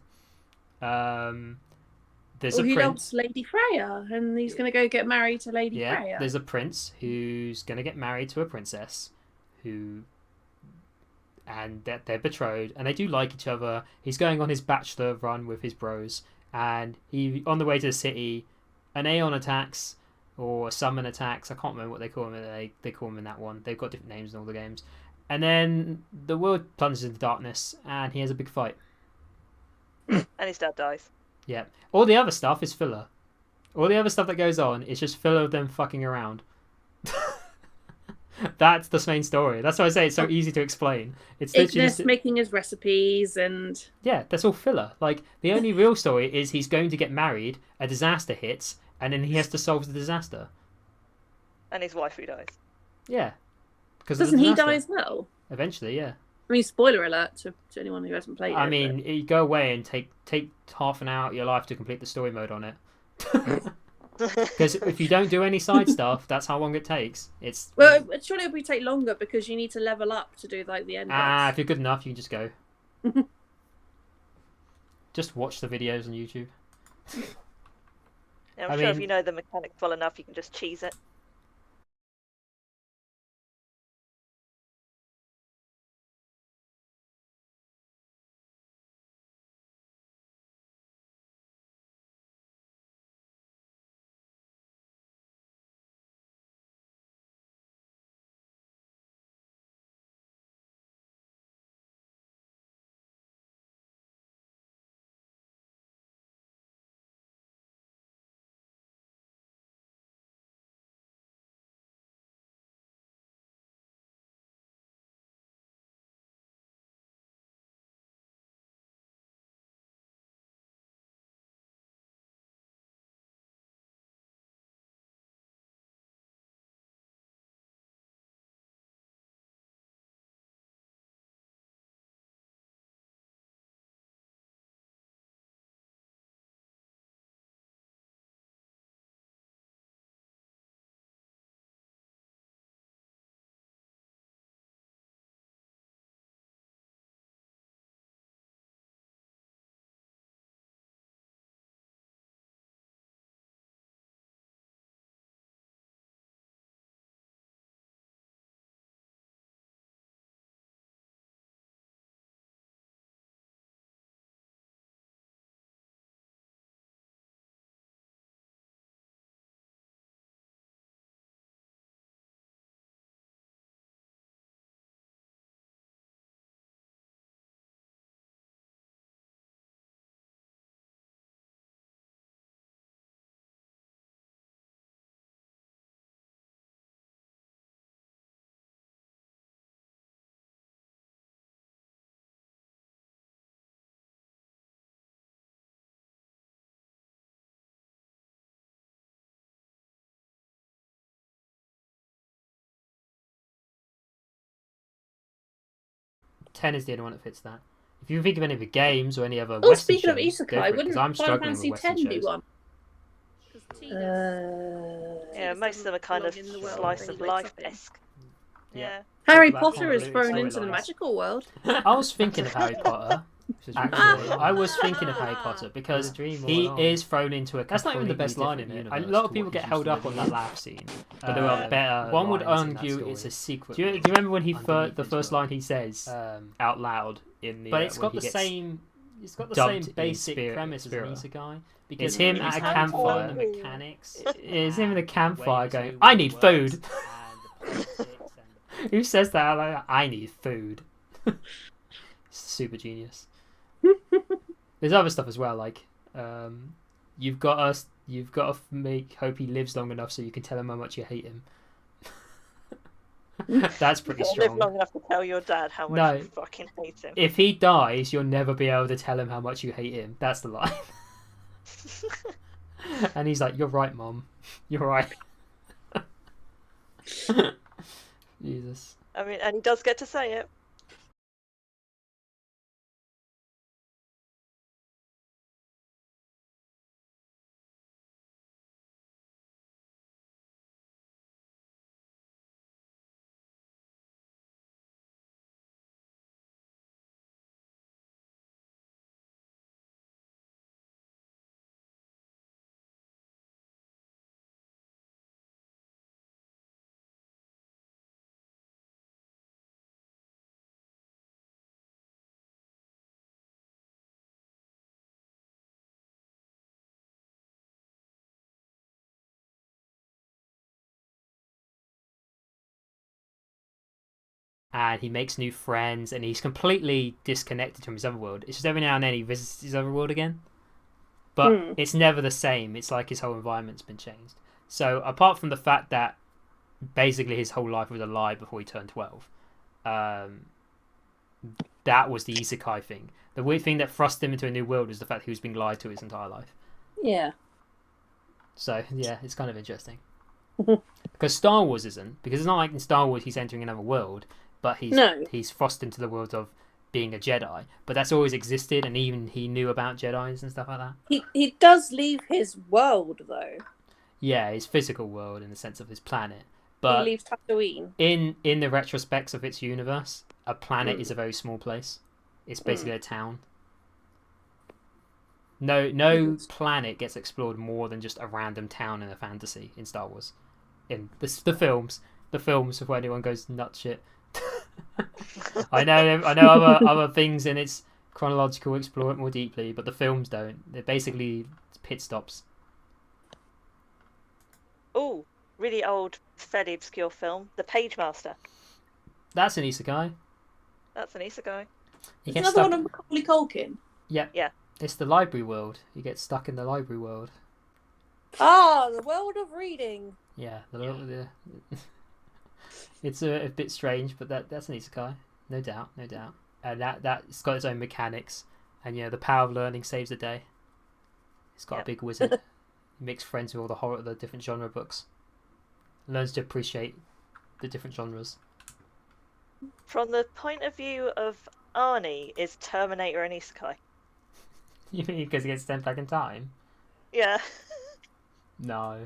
There's a he prince. loves Lady Freya, and he's going to go get married to Lady Freya. There's a prince who's going to get married to a princess, and they're betrothed, and they do like each other. He's going on his bachelor run with his bros, and on the way to the city, an Aeon attacks or a summon attacks. I can't remember what they call him. They call him in that one. They've got different names in all the games. And then the world plunges into darkness, and he has a big fight. And his dad dies. Yeah. All the other stuff is filler. All the other stuff that goes on is just filler of them fucking around. That's the main story. That's why I say it's so easy to explain. It's literally just making his recipes and... Yeah, that's all filler. Like, the only real story is he's going to get married, a disaster hits, and then he has to solve the disaster. And his wife who dies. Yeah. Doesn't he die as well? Eventually, yeah. I mean, spoiler alert to anyone who hasn't played it. I mean, you go away and take half an hour of your life to complete the story mode on it. Because if you don't do any side stuff, that's how long it takes. Well, surely it would take longer because you need to level up to do like the end. If you're good enough, you can just go. Just watch the videos on YouTube. Yeah, I'm sure if you know the mechanics well enough, you can just cheese it. 10 is the only one that fits that. If you think of any of the games or any other Oh, Western speaking of shows, go for isekai, it, 'cause wouldn't I'm Final struggling Fantasy with Western 10 be shows. one? Yeah, most of them are kind of belong in the world, slice things of like life something. esque. Yeah. Yeah. Harry Talk about Potter is convoluted thrown into the storylines. magical world. I was thinking of Harry Potter. Actually, I was thinking of Harry Potter because he is thrown into a. That's not even the best line in it. A lot of people get held up on that laugh scene, but there are better. One would argue it's a sequel. Do you remember when the first line he says out loud in the? But it's got the same. It's got the same basic premise as an isekai. Because it's him at a campfire. Mechanics. It's him in a campfire going, "I need food." Who says that? Like, I need food. Super genius. There's other stuff as well, like you've got to hope he lives long enough so you can tell him how much you hate him. That's pretty strong. Live long enough to tell your dad how much you fucking hate him. If he dies, you'll never be able to tell him how much you hate him. That's the line. And he's like, "You're right, Mom. You're right." Jesus. I mean, and he does get to say it. And he makes new friends, and he's completely disconnected from his other world. It's just every now and then he visits his other world again, but it's never the same. It's like his whole environment's been changed. So apart from the fact that basically his whole life was a lie before he turned 12, that was the isekai thing. The weird thing that thrust him into a new world was the fact that he was being lied to his entire life. Yeah. So yeah, it's kind of interesting. Because Star Wars isn't, because it's not like in Star Wars he's entering another world, but he's thrust into the world of being a Jedi. But that's always existed, and even he knew about Jedis and stuff like that. He does leave his world though. Yeah, his physical world in the sense of his planet. But he leaves Tatooine. In the retrospects of its universe, a planet is a very small place. It's basically a town. No planet gets explored more than just a random town in a fantasy in Star Wars. In the films of where anyone goes nut shit. I know other things in its chronological explore it more deeply, but the films don't. They're basically pit stops. Oh, really old, fairly obscure film, The Page Master. That's an isekai. That's an isekai. It's another one of Macaulay Culkin. Yeah. Yeah. It's the library world. You get stuck in the library world. Ah, the world of reading. Yeah. It's a bit strange, but that's an isekai. No doubt. And that's got its own mechanics. And the power of learning saves the day. It's got a big wizard. He makes friends with all the different genre books. Learns to appreciate the different genres. From the point of view of Arnie, is Terminator an isekai? You mean because he gets sent back in time? Yeah. No.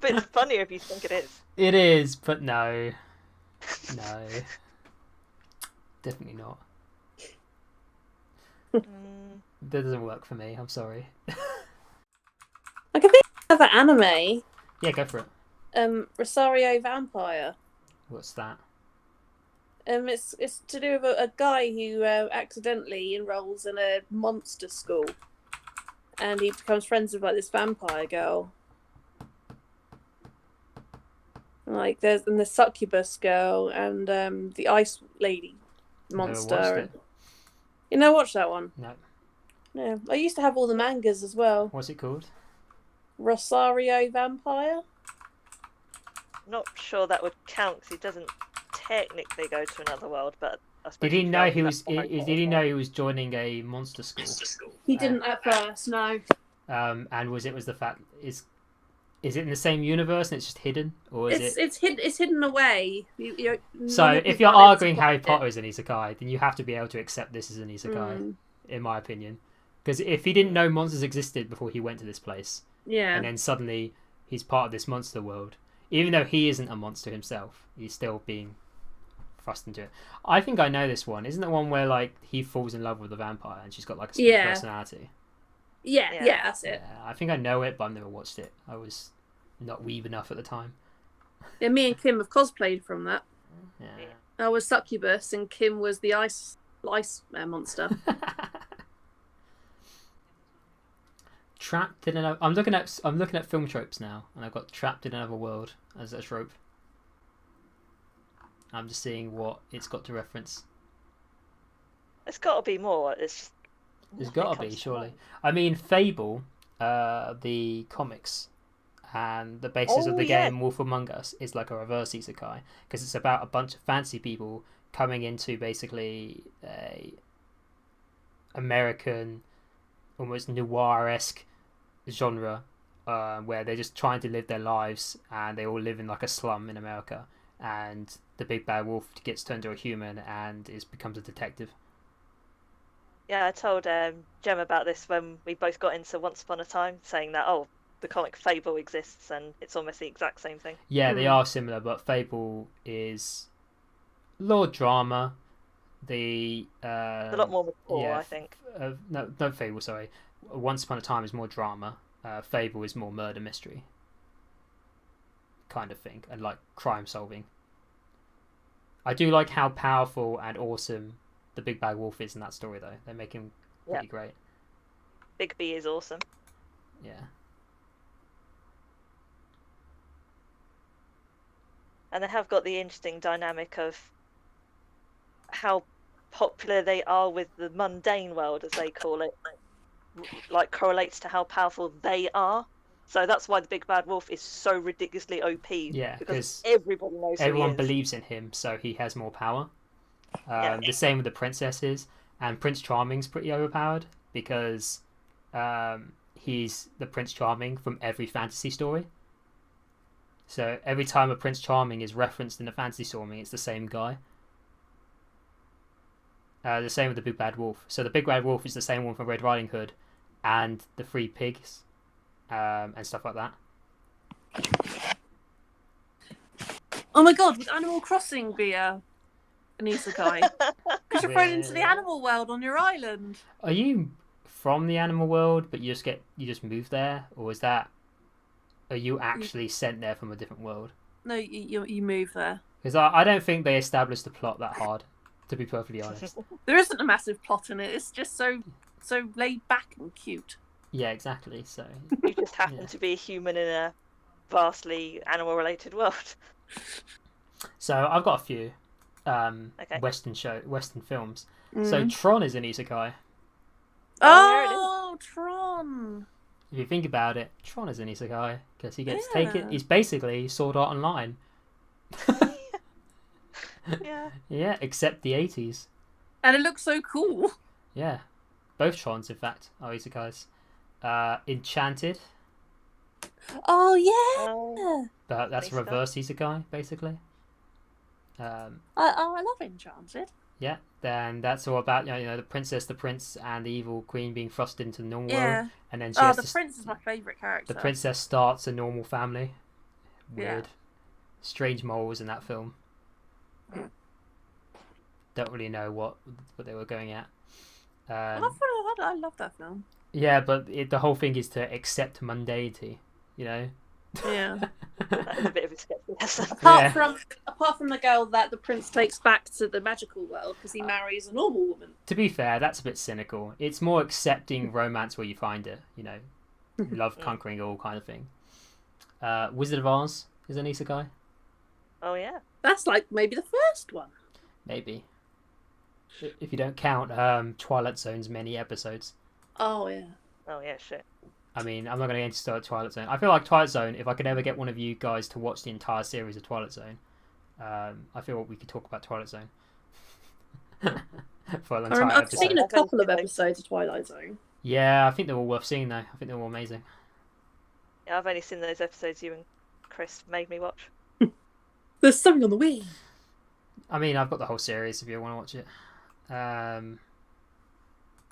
But it's funnier if you think it is. It is, but no. No. Definitely not. That doesn't work for me, I'm sorry. I can think of another anime. Yeah, go for it. Rosario Vampire. What's that? It's to do with a guy who accidentally enrolls in a monster school, and he becomes friends with like this vampire girl. Like there's the succubus girl and the ice lady monster. You never watched that one? No. No, I used to have all the mangas as well. What's it called? Rosario Vampire. Not sure that would count because he doesn't technically go to another world, but I suppose did he know he was? Did he know he was joining a monster school? He didn't at first, no. And was the fact Is it in the same universe and it's just hidden, or is it's hidden away. So if you're arguing Harry Potter is an isekai, then you have to be able to accept this as an isekai, in my opinion. Because if he didn't know monsters existed before he went to this place, and then suddenly he's part of this monster world, even though he isn't a monster himself, he's still being thrust into it. I think I know this one. Isn't it one where like he falls in love with a vampire and she's got like a split personality? Yeah, that's it. Yeah, I think I know it, but I've never watched it. I was not weeb enough at the time. Yeah, me and Kim have cosplayed from that. Yeah. I was Succubus and Kim was the ice monster. Trapped in another. I'm looking at film tropes now, and I've got trapped in another world as a trope. I'm just seeing what it's got to reference. It's got to be more. There's got to be, surely. I mean, Fable, the comics, and the basis of the game Wolf Among Us is like a reverse isekai because it's about a bunch of fancy people coming into basically a American, almost noir-esque genre where they're just trying to live their lives and they all live in like a slum in America, and the big bad wolf gets turned into a human and becomes a detective. Yeah, I told Jem about this when we both got into Once Upon a Time, saying that, the comic Fable exists and it's almost the exact same thing. Yeah, they are similar, but Fable is lore drama. It's a lot more mature, I think. No, Fable, sorry. Once Upon a Time is more drama. Fable is more murder mystery kind of thing, and like crime solving. I do like how powerful and awesome the big bad wolf is in that story, though. They make him pretty great. Big B is awesome. Yeah. And they have got the interesting dynamic of how popular they are with the mundane world, as they call it, like correlates to how powerful they are. So that's why the big bad wolf is so ridiculously OP. Yeah, because everybody knows everyone who he is. believes in him, so he has more power. The same with the princesses, and Prince Charming's pretty overpowered because he's the Prince Charming from every fantasy story. So every time a Prince Charming is referenced in a fantasy story, it's the same guy. The same with the Big Bad Wolf. So the Big Bad Wolf is the same one from Red Riding Hood and the Three Pigs and stuff like that. Oh my god, would Animal Crossing be an isekai? Because you're thrown into the animal world on your island. Are you from the animal world, but you just move there, or are you actually sent there from a different world? No, you move there. Because I don't think they established the plot that hard, to be perfectly honest. There isn't a massive plot in it. It's just so laid back and cute. Yeah, exactly. So you just happen to be a human in a vastly animal-related world. So I've got a few Western films. So Tron is an isekai. Oh, Tron! If you think about it, Tron is an isekai because he gets taken. He's basically Sword Art Online. Yeah, except the 80s. And it looks so cool. Yeah, both Trons, in fact, are isekais. Enchanted. Oh yeah. But that's a reverse isekai, basically. I love Enchanted. Yeah, then that's all about the princess, the prince, and the evil queen being thrust into the normal world, and then the prince is my favourite character. The princess starts a normal family. Weird, strange morals in that film. Don't really know what they were going at. I love that film. Yeah, but the whole thing is to accept mundanity, Yeah. That's a bit of a sketchy. Apart from the girl that the prince takes back to the magical world because he marries a normal woman. To be fair, that's a bit cynical. It's more accepting romance where you find it, love conquering all kind of thing. Wizard of Oz is an isekai. Oh yeah. That's like maybe the first one. Maybe. If you don't count Twilight Zone's many episodes. Oh yeah. Oh yeah, shit. I mean, I'm not going to get into Twilight Zone. I feel like Twilight Zone, if I could ever get one of you guys to watch the entire series of Twilight Zone, I feel we could talk about Twilight Zone. For an entire I've episode. seen a couple of episodes of Twilight Zone. Yeah, I think they're all worth seeing though. I think they're all amazing. Yeah, I've only seen those episodes you and Chris made me watch. There's something on the way. I mean, I've got the whole series if you want to watch it.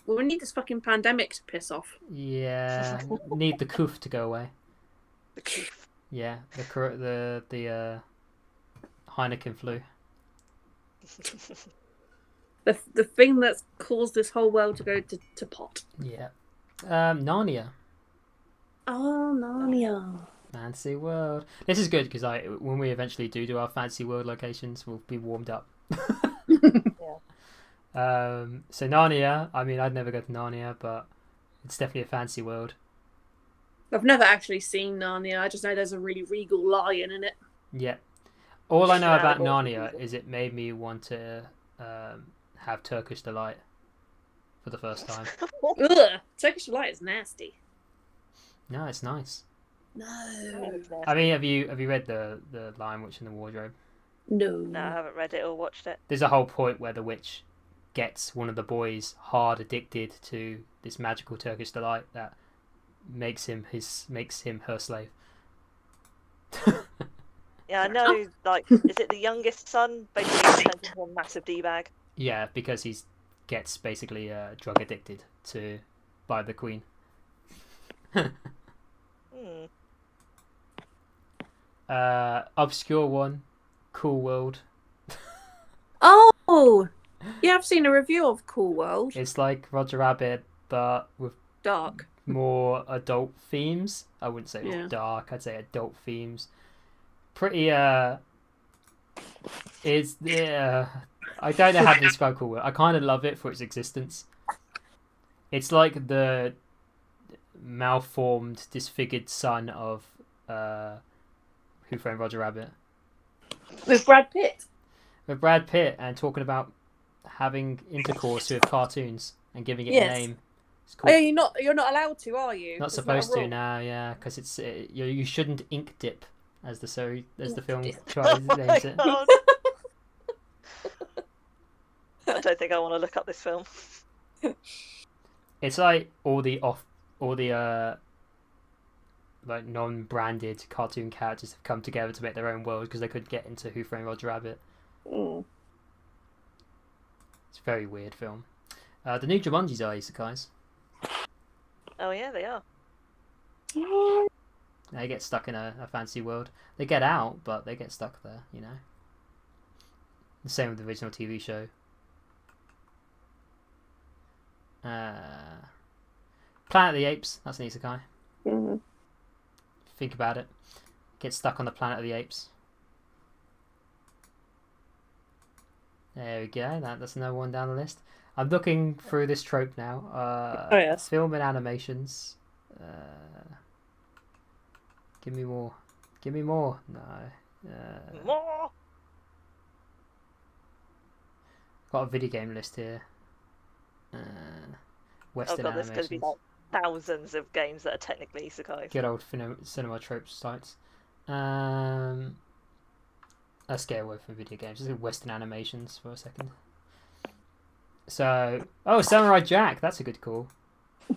Well, we need this fucking pandemic to piss off. Yeah, need the coof to go away. The coof. Yeah, the Heineken flu. The thing that's caused this whole world to go to pot. Yeah. Narnia. Oh, Narnia. Fancy World. This is good because when we eventually do our Fancy World locations, we'll be warmed up. So Narnia. I mean, I'd never go to Narnia, but it's definitely a fancy world. I've never actually seen Narnia. I just know there's a really regal lion in it. Yeah. All I know about Narnia is it made me want to have Turkish delight for the first time. Ugh, Turkish delight is nasty. No, it's nice. No. I mean, have you read the Lion, Witch, and the Wardrobe? No. No, I haven't read it or watched it. There's a whole point where the witch gets one of the boys hard addicted to this magical Turkish delight that makes him her slave. Yeah, I know. Like, is it the youngest son basically turns into a massive d-bag? Yeah, because he gets basically drug addicted by the queen. Obscure one, Cool World. Oh, yeah, I've seen a review of Cool World. It's like Roger Rabbit, but with Dark. more adult themes. I wouldn't say it was dark. I'd say adult themes. Pretty is I don't know how to describe Cool World. I kind of love it for its existence. It's like the malformed, disfigured son of Who Framed Roger Rabbit. With Brad Pitt. With Brad Pitt, and talking about having intercourse with cartoons and giving it a name. It's cool. Oh, you're not allowed to, are you? Not supposed to now, yeah, because it's you shouldn't ink dip, as the film tries names it. I don't think I want to look up this film. It's like all the like non-branded cartoon characters have come together to make their own world because they couldn't get into Who Framed Roger Rabbit. Mm. It's a very weird film. The new Jumanjis are isekais. Oh yeah, they are. They get stuck in a fancy world. They get out, but they get stuck there, you know. The same with the original TV show. Planet of the Apes, that's an isekai. Mm-hmm. Think about it. Get stuck on the Planet of the Apes. There we go. That's another one down the list. I'm looking through this trope now. Oh yes. Film and animations. Give me more. Give me more. No. More. Got a video game list here. Western there's going to be animations. like thousands of games that are technically isekai. Good old cinema trope sites. Let's get away from video games. Just do Western animations for a second. So, Samurai Jack. That's a good call.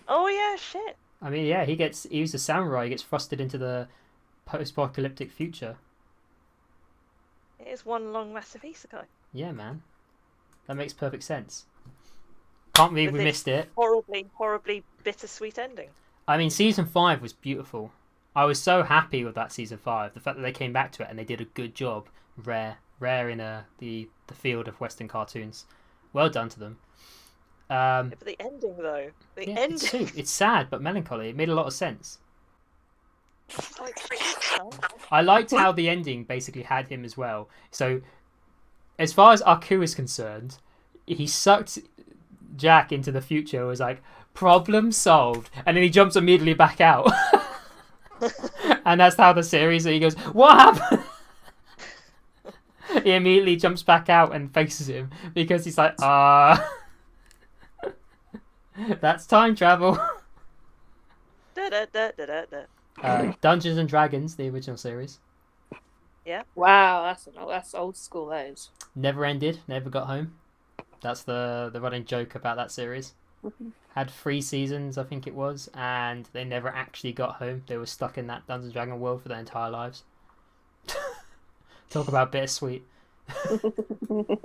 Oh yeah, shit. I mean, yeah, he's a samurai. He gets thrusted into the post-apocalyptic future. It is one long massive isekai. Yeah, man. That makes perfect sense. Can't believe we missed it. Horribly, horribly bittersweet ending. I mean, season 5 was beautiful. I was so happy with that season 5. The fact that they came back to it and they did a good job. Rare in the field of Western cartoons. Well done to them. But the ending, though. Ending. It's sad but melancholy. It made a lot of sense. Like, I liked how the ending basically had him as well. So, as far as Aku is concerned, he sucked Jack into the future. Was like, problem solved, and then he jumps immediately back out. And that's how the series. So he goes, what happened? He immediately jumps back out and faces him because he's like, that's time travel. Dungeons and Dragons, the original series. Yeah. Wow, that's old school. Those Never ended, never got home. That's the running joke about that series. Had 3 seasons, I think it was, and they never actually got home. They were stuck in that Dungeons and Dragon world for their entire lives. Talk about bittersweet.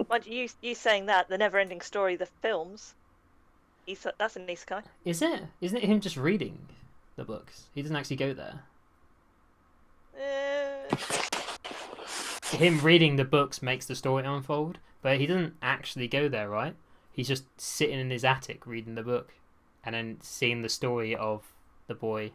Mind you saying that, the Never-Ending Story, the films, that's an isekai. Is it? Isn't it him just reading the books? He doesn't actually go there. Him reading the books makes the story unfold, but he doesn't actually go there, right? He's just sitting in his attic reading the book and then seeing the story of the boy.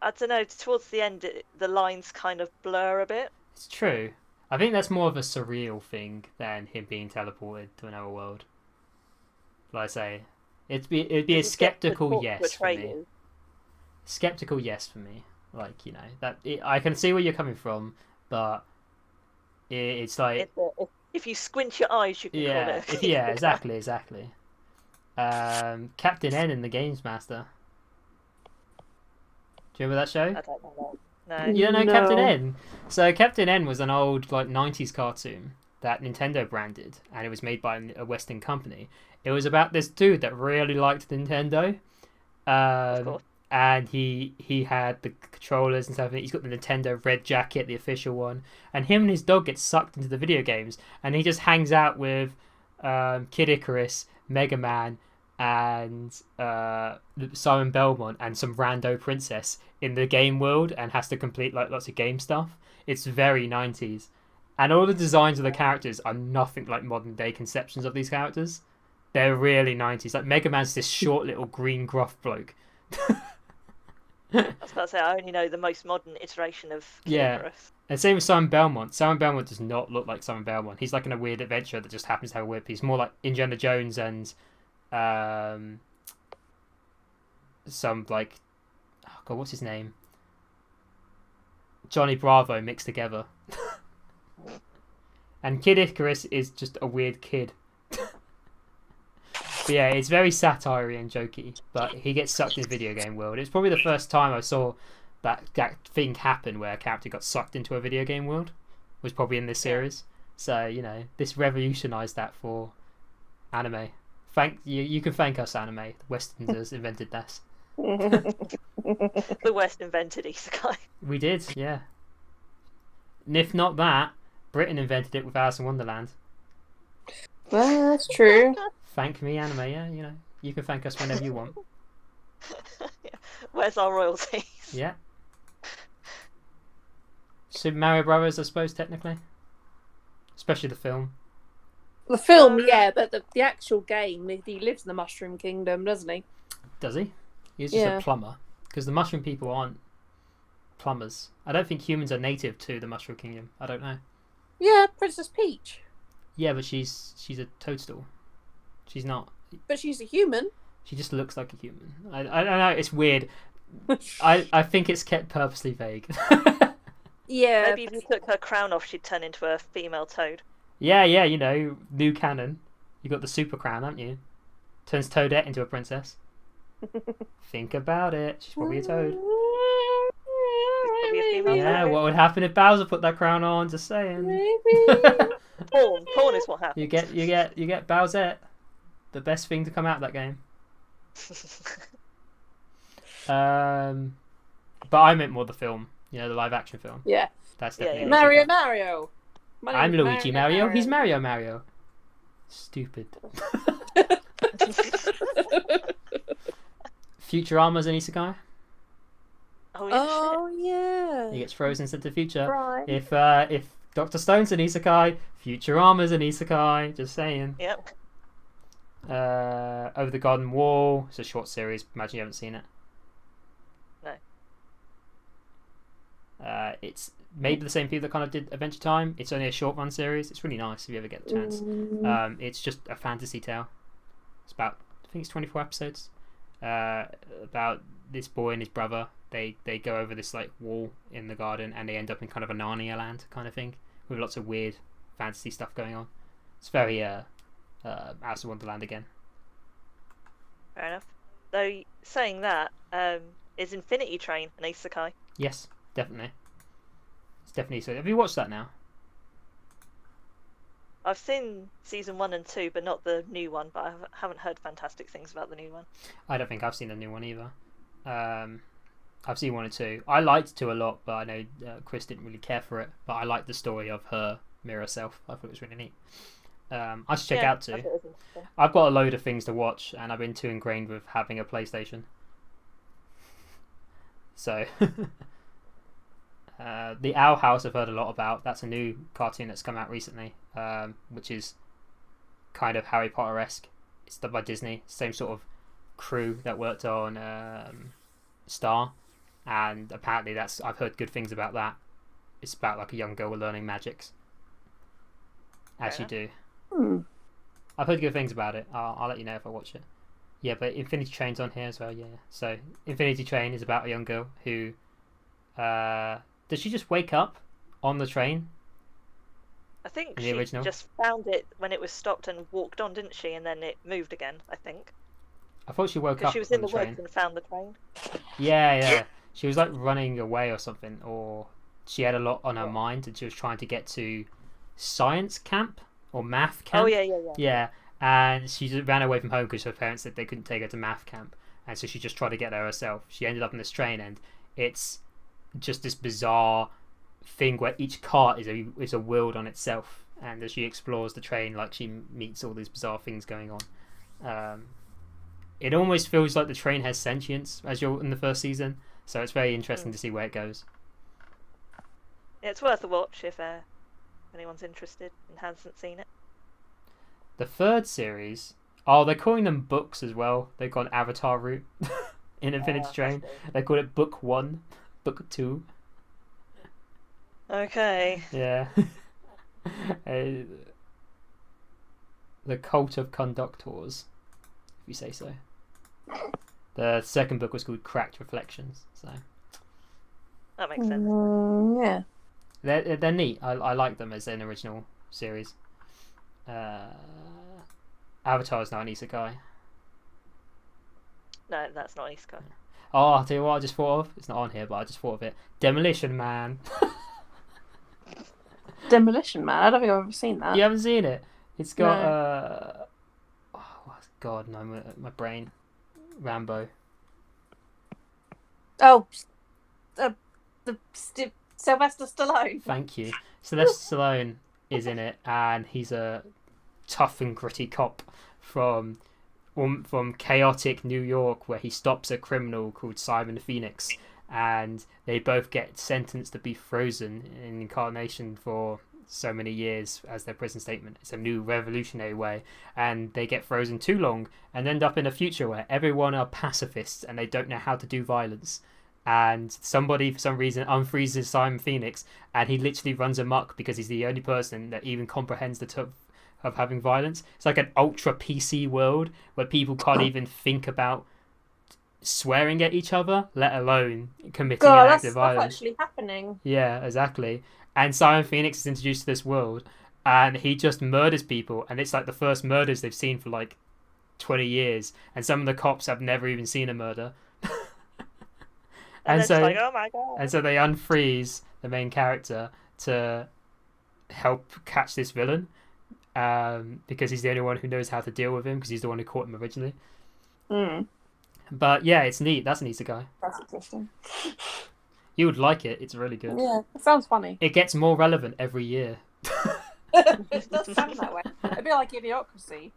I don't know, towards the end, the lines kind of blur a bit. It's true. I think that's more of a surreal thing than him being teleported to another world. Like I say, it'd be a skeptical yes for me. Skeptical yes for me. Like, you know, I can see where you're coming from, but it's like... If you squint your eyes, you can call it. Yeah, exactly. Captain N in the Games Master. Do you remember that show? I don't know that. No. You don't know Captain N? So Captain N was an old 90s cartoon that Nintendo branded, and it was made by a Western company. It was about this dude that really liked Nintendo. Of course. And he had the controllers and stuff. He's got the Nintendo red jacket, the official one. And him and his dog get sucked into the video games. And he just hangs out with Kid Icarus, Mega Man, and Simon Belmont, and some rando princess in the game world, and has to complete lots of game stuff. It's very 90s. And all the designs of the characters are nothing like modern day conceptions of these characters. They're really 90s. Like Mega Man's this short little green gruff bloke. I was about to say, I only know the most modern iteration of Icarus. And same with Simon Belmont. Simon Belmont does not look like Simon Belmont. He's like in a weird adventure that just happens to have a weird piece. More like Indiana Jones and some oh god, what's his name? Johnny Bravo mixed together. And Kid Icarus is just a weird kid. But yeah, it's very satire and jokey, but he gets sucked in the video game world. It's probably the first time I saw that thing happen where a character got sucked into a video game world, was probably in this series. So, you know, this revolutionized that for anime. You can thank us, anime. The Westerners invented this. The West invented isekai. We did, yeah. And if not that, Britain invented it with Alice in Wonderland. Well, that's true. Thank me, anime, yeah, you know. You can thank us whenever you want. Yeah. Where's our royalties? Yeah. Super Mario Brothers, I suppose, technically. Especially the film. The film, yeah, but the actual game, he lives in the Mushroom Kingdom, doesn't he? Does he? He's just a plumber. Because the Mushroom people aren't plumbers. I don't think humans are native to the Mushroom Kingdom. I don't know. Yeah, Princess Peach. Yeah, but she's a toadstool. She's not. But she's a human. She just looks like a human. I don't know, it's weird. I think it's kept purposely vague. Yeah. Maybe if you took her crown off, she'd turn into a female toad. Yeah, you know, new canon. You got the super crown, haven't you? Turns Toadette into a princess. Think about it. She's probably a toad. Probably a female Yeah, toad. what would happen if Bowser put that crown on? Just saying. Maybe. Porn is what happens. You get Bowsette. The best thing to come out of that game. But I meant more the film. You know, the live action film. Yeah. That's definitely Yeah. Mario. I'm Luigi Mario. He's Mario. Stupid. Futurama's an isekai. Oh, yeah. He gets frozen into the future. Right. If Dr. Stone's an isekai, Futurama's an isekai. Just saying. Yep. Over the Garden Wall. It's a short series. Imagine you haven't seen it. No. It's made by the same people that kind of did Adventure Time. It's only a short run series. It's really nice if you ever get the chance. It's just a fantasy tale. It's about, I think it's 24 episodes. About this boy and his brother. They go over this wall in the garden, and they end up in kind of a Narnia land kind of thing with lots of weird fantasy stuff going on. It's very Alice in Wonderland again. Fair enough. Though, saying that, is Infinity Train an isekai? Yes, definitely. It's definitely so. Have you watched that now? I've seen season 1 and 2, but not the new one. But I haven't heard fantastic things about the new one. I don't think I've seen the new one either. I've seen 1 and 2. I liked 2 a lot, but I know Chris didn't really care for it. But I liked the story of her mirror self. I thought it was really neat. I should check out 2. I've got a load of things to watch, and I've been too ingrained with having a PlayStation. So, the Owl House I've heard a lot about. That's a new cartoon that's come out recently, which is kind of Harry Potter-esque. It's done by Disney, same sort of crew that worked on Star, and apparently I've heard good things about that. It's about like a young girl learning magics, as you do. I've heard good things about it. I'll let you know if I watch it. Yeah, but Infinity Train's on here as well. Yeah, so Infinity Train is about a young girl who does she just wake up on the train? I think she original? Just found it when it was stopped and walked on, didn't she? And then it moved again, I think. I thought she woke up she was in the train. woods and found the train. Yeah. She was like running away or something, or she had a lot on her mind and she was trying to get to science camp or math camp. Oh, yeah. Yeah, and she just ran away from home because her parents said they couldn't take her to math camp. And so she just tried to get there herself. She ended up on this train, and it's just this bizarre thing where each cart is a world on itself. And as she explores the train, like she meets all these bizarre things going on. It almost feels like the train has sentience as you're in the first season. So it's very interesting to see where it goes. Yeah, it's worth a watch if anyone's interested and hasn't seen it. The third series, they're calling them books as well. They've gone Avatar route in Infinity Train. They call it Book 1, Book 2. Okay. Yeah. The Cult of Conductors, if you say so. The second book was called Cracked Reflections. So that makes sense. Yeah. They're neat. I like them as an original series. Avatar is not an isekai. No, that's not an isekai. Oh, I'll tell you what I just thought of. It's not on here, but I just thought of it. Demolition Man. Demolition Man? I don't think I've ever seen that. You haven't seen it? It's got... No. God, no, my brain. Rambo. Oh, Sylvester Stallone. Thank you. Sylvester Stallone is in it, and he's a tough and gritty cop from chaotic New York, where he stops a criminal called Simon Phoenix, and they both get sentenced to be frozen in incarnation for so many years as their prison statement. It's a new revolutionary way, and they get frozen too long and end up in a future where everyone are pacifists and they don't know how to do violence, and somebody for some reason unfreezes Simon Phoenix, and he literally runs amok because he's the only person that even comprehends the term of having violence. It's like an ultra PC world where people can't even think about swearing at each other, let alone committing an act of violence. That's actually happening. Yeah, exactly. And Simon Phoenix is introduced to this world, and he just murders people, and it's like the first murders they've seen for like 20 years, and some of the cops have never even seen a murder. and so, like, oh my God. And so they unfreeze the main character to help catch this villain, because he's the only one who knows how to deal with him, because he's the one who caught him originally. But yeah, it's neat. That's an isekai. That's interesting. You would like it. It's really good. Yeah, it sounds funny. It gets more relevant every year. It does sound that way. A bit like Idiocracy.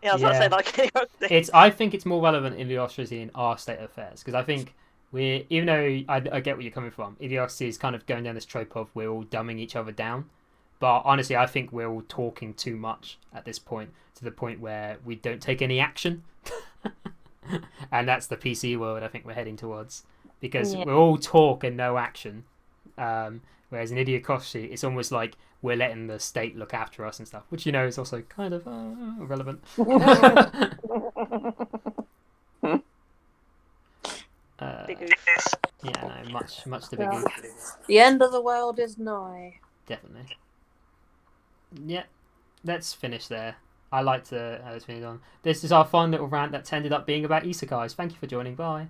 Yeah, I was about to say like Idiocracy. I think it's more relevant in Idiocracy in our state of affairs, because I think even though I get where you're coming from, Idiocracy is kind of going down this trope of we're all dumbing each other down. But honestly, I think we're all talking too much at this point, to the point where we don't take any action. And that's the PC world I think we're heading towards, because we're all talk and no action. Whereas in Idiocracy, it's almost like we're letting the state look after us and stuff, which, you know, is also kind of relevant. Yeah, no, much to big. The end of the world is nigh. Definitely. Yeah, let's finish there. I like to let's finish on. This is our fun little rant that ended up being about isekais. Thank you for joining. Bye.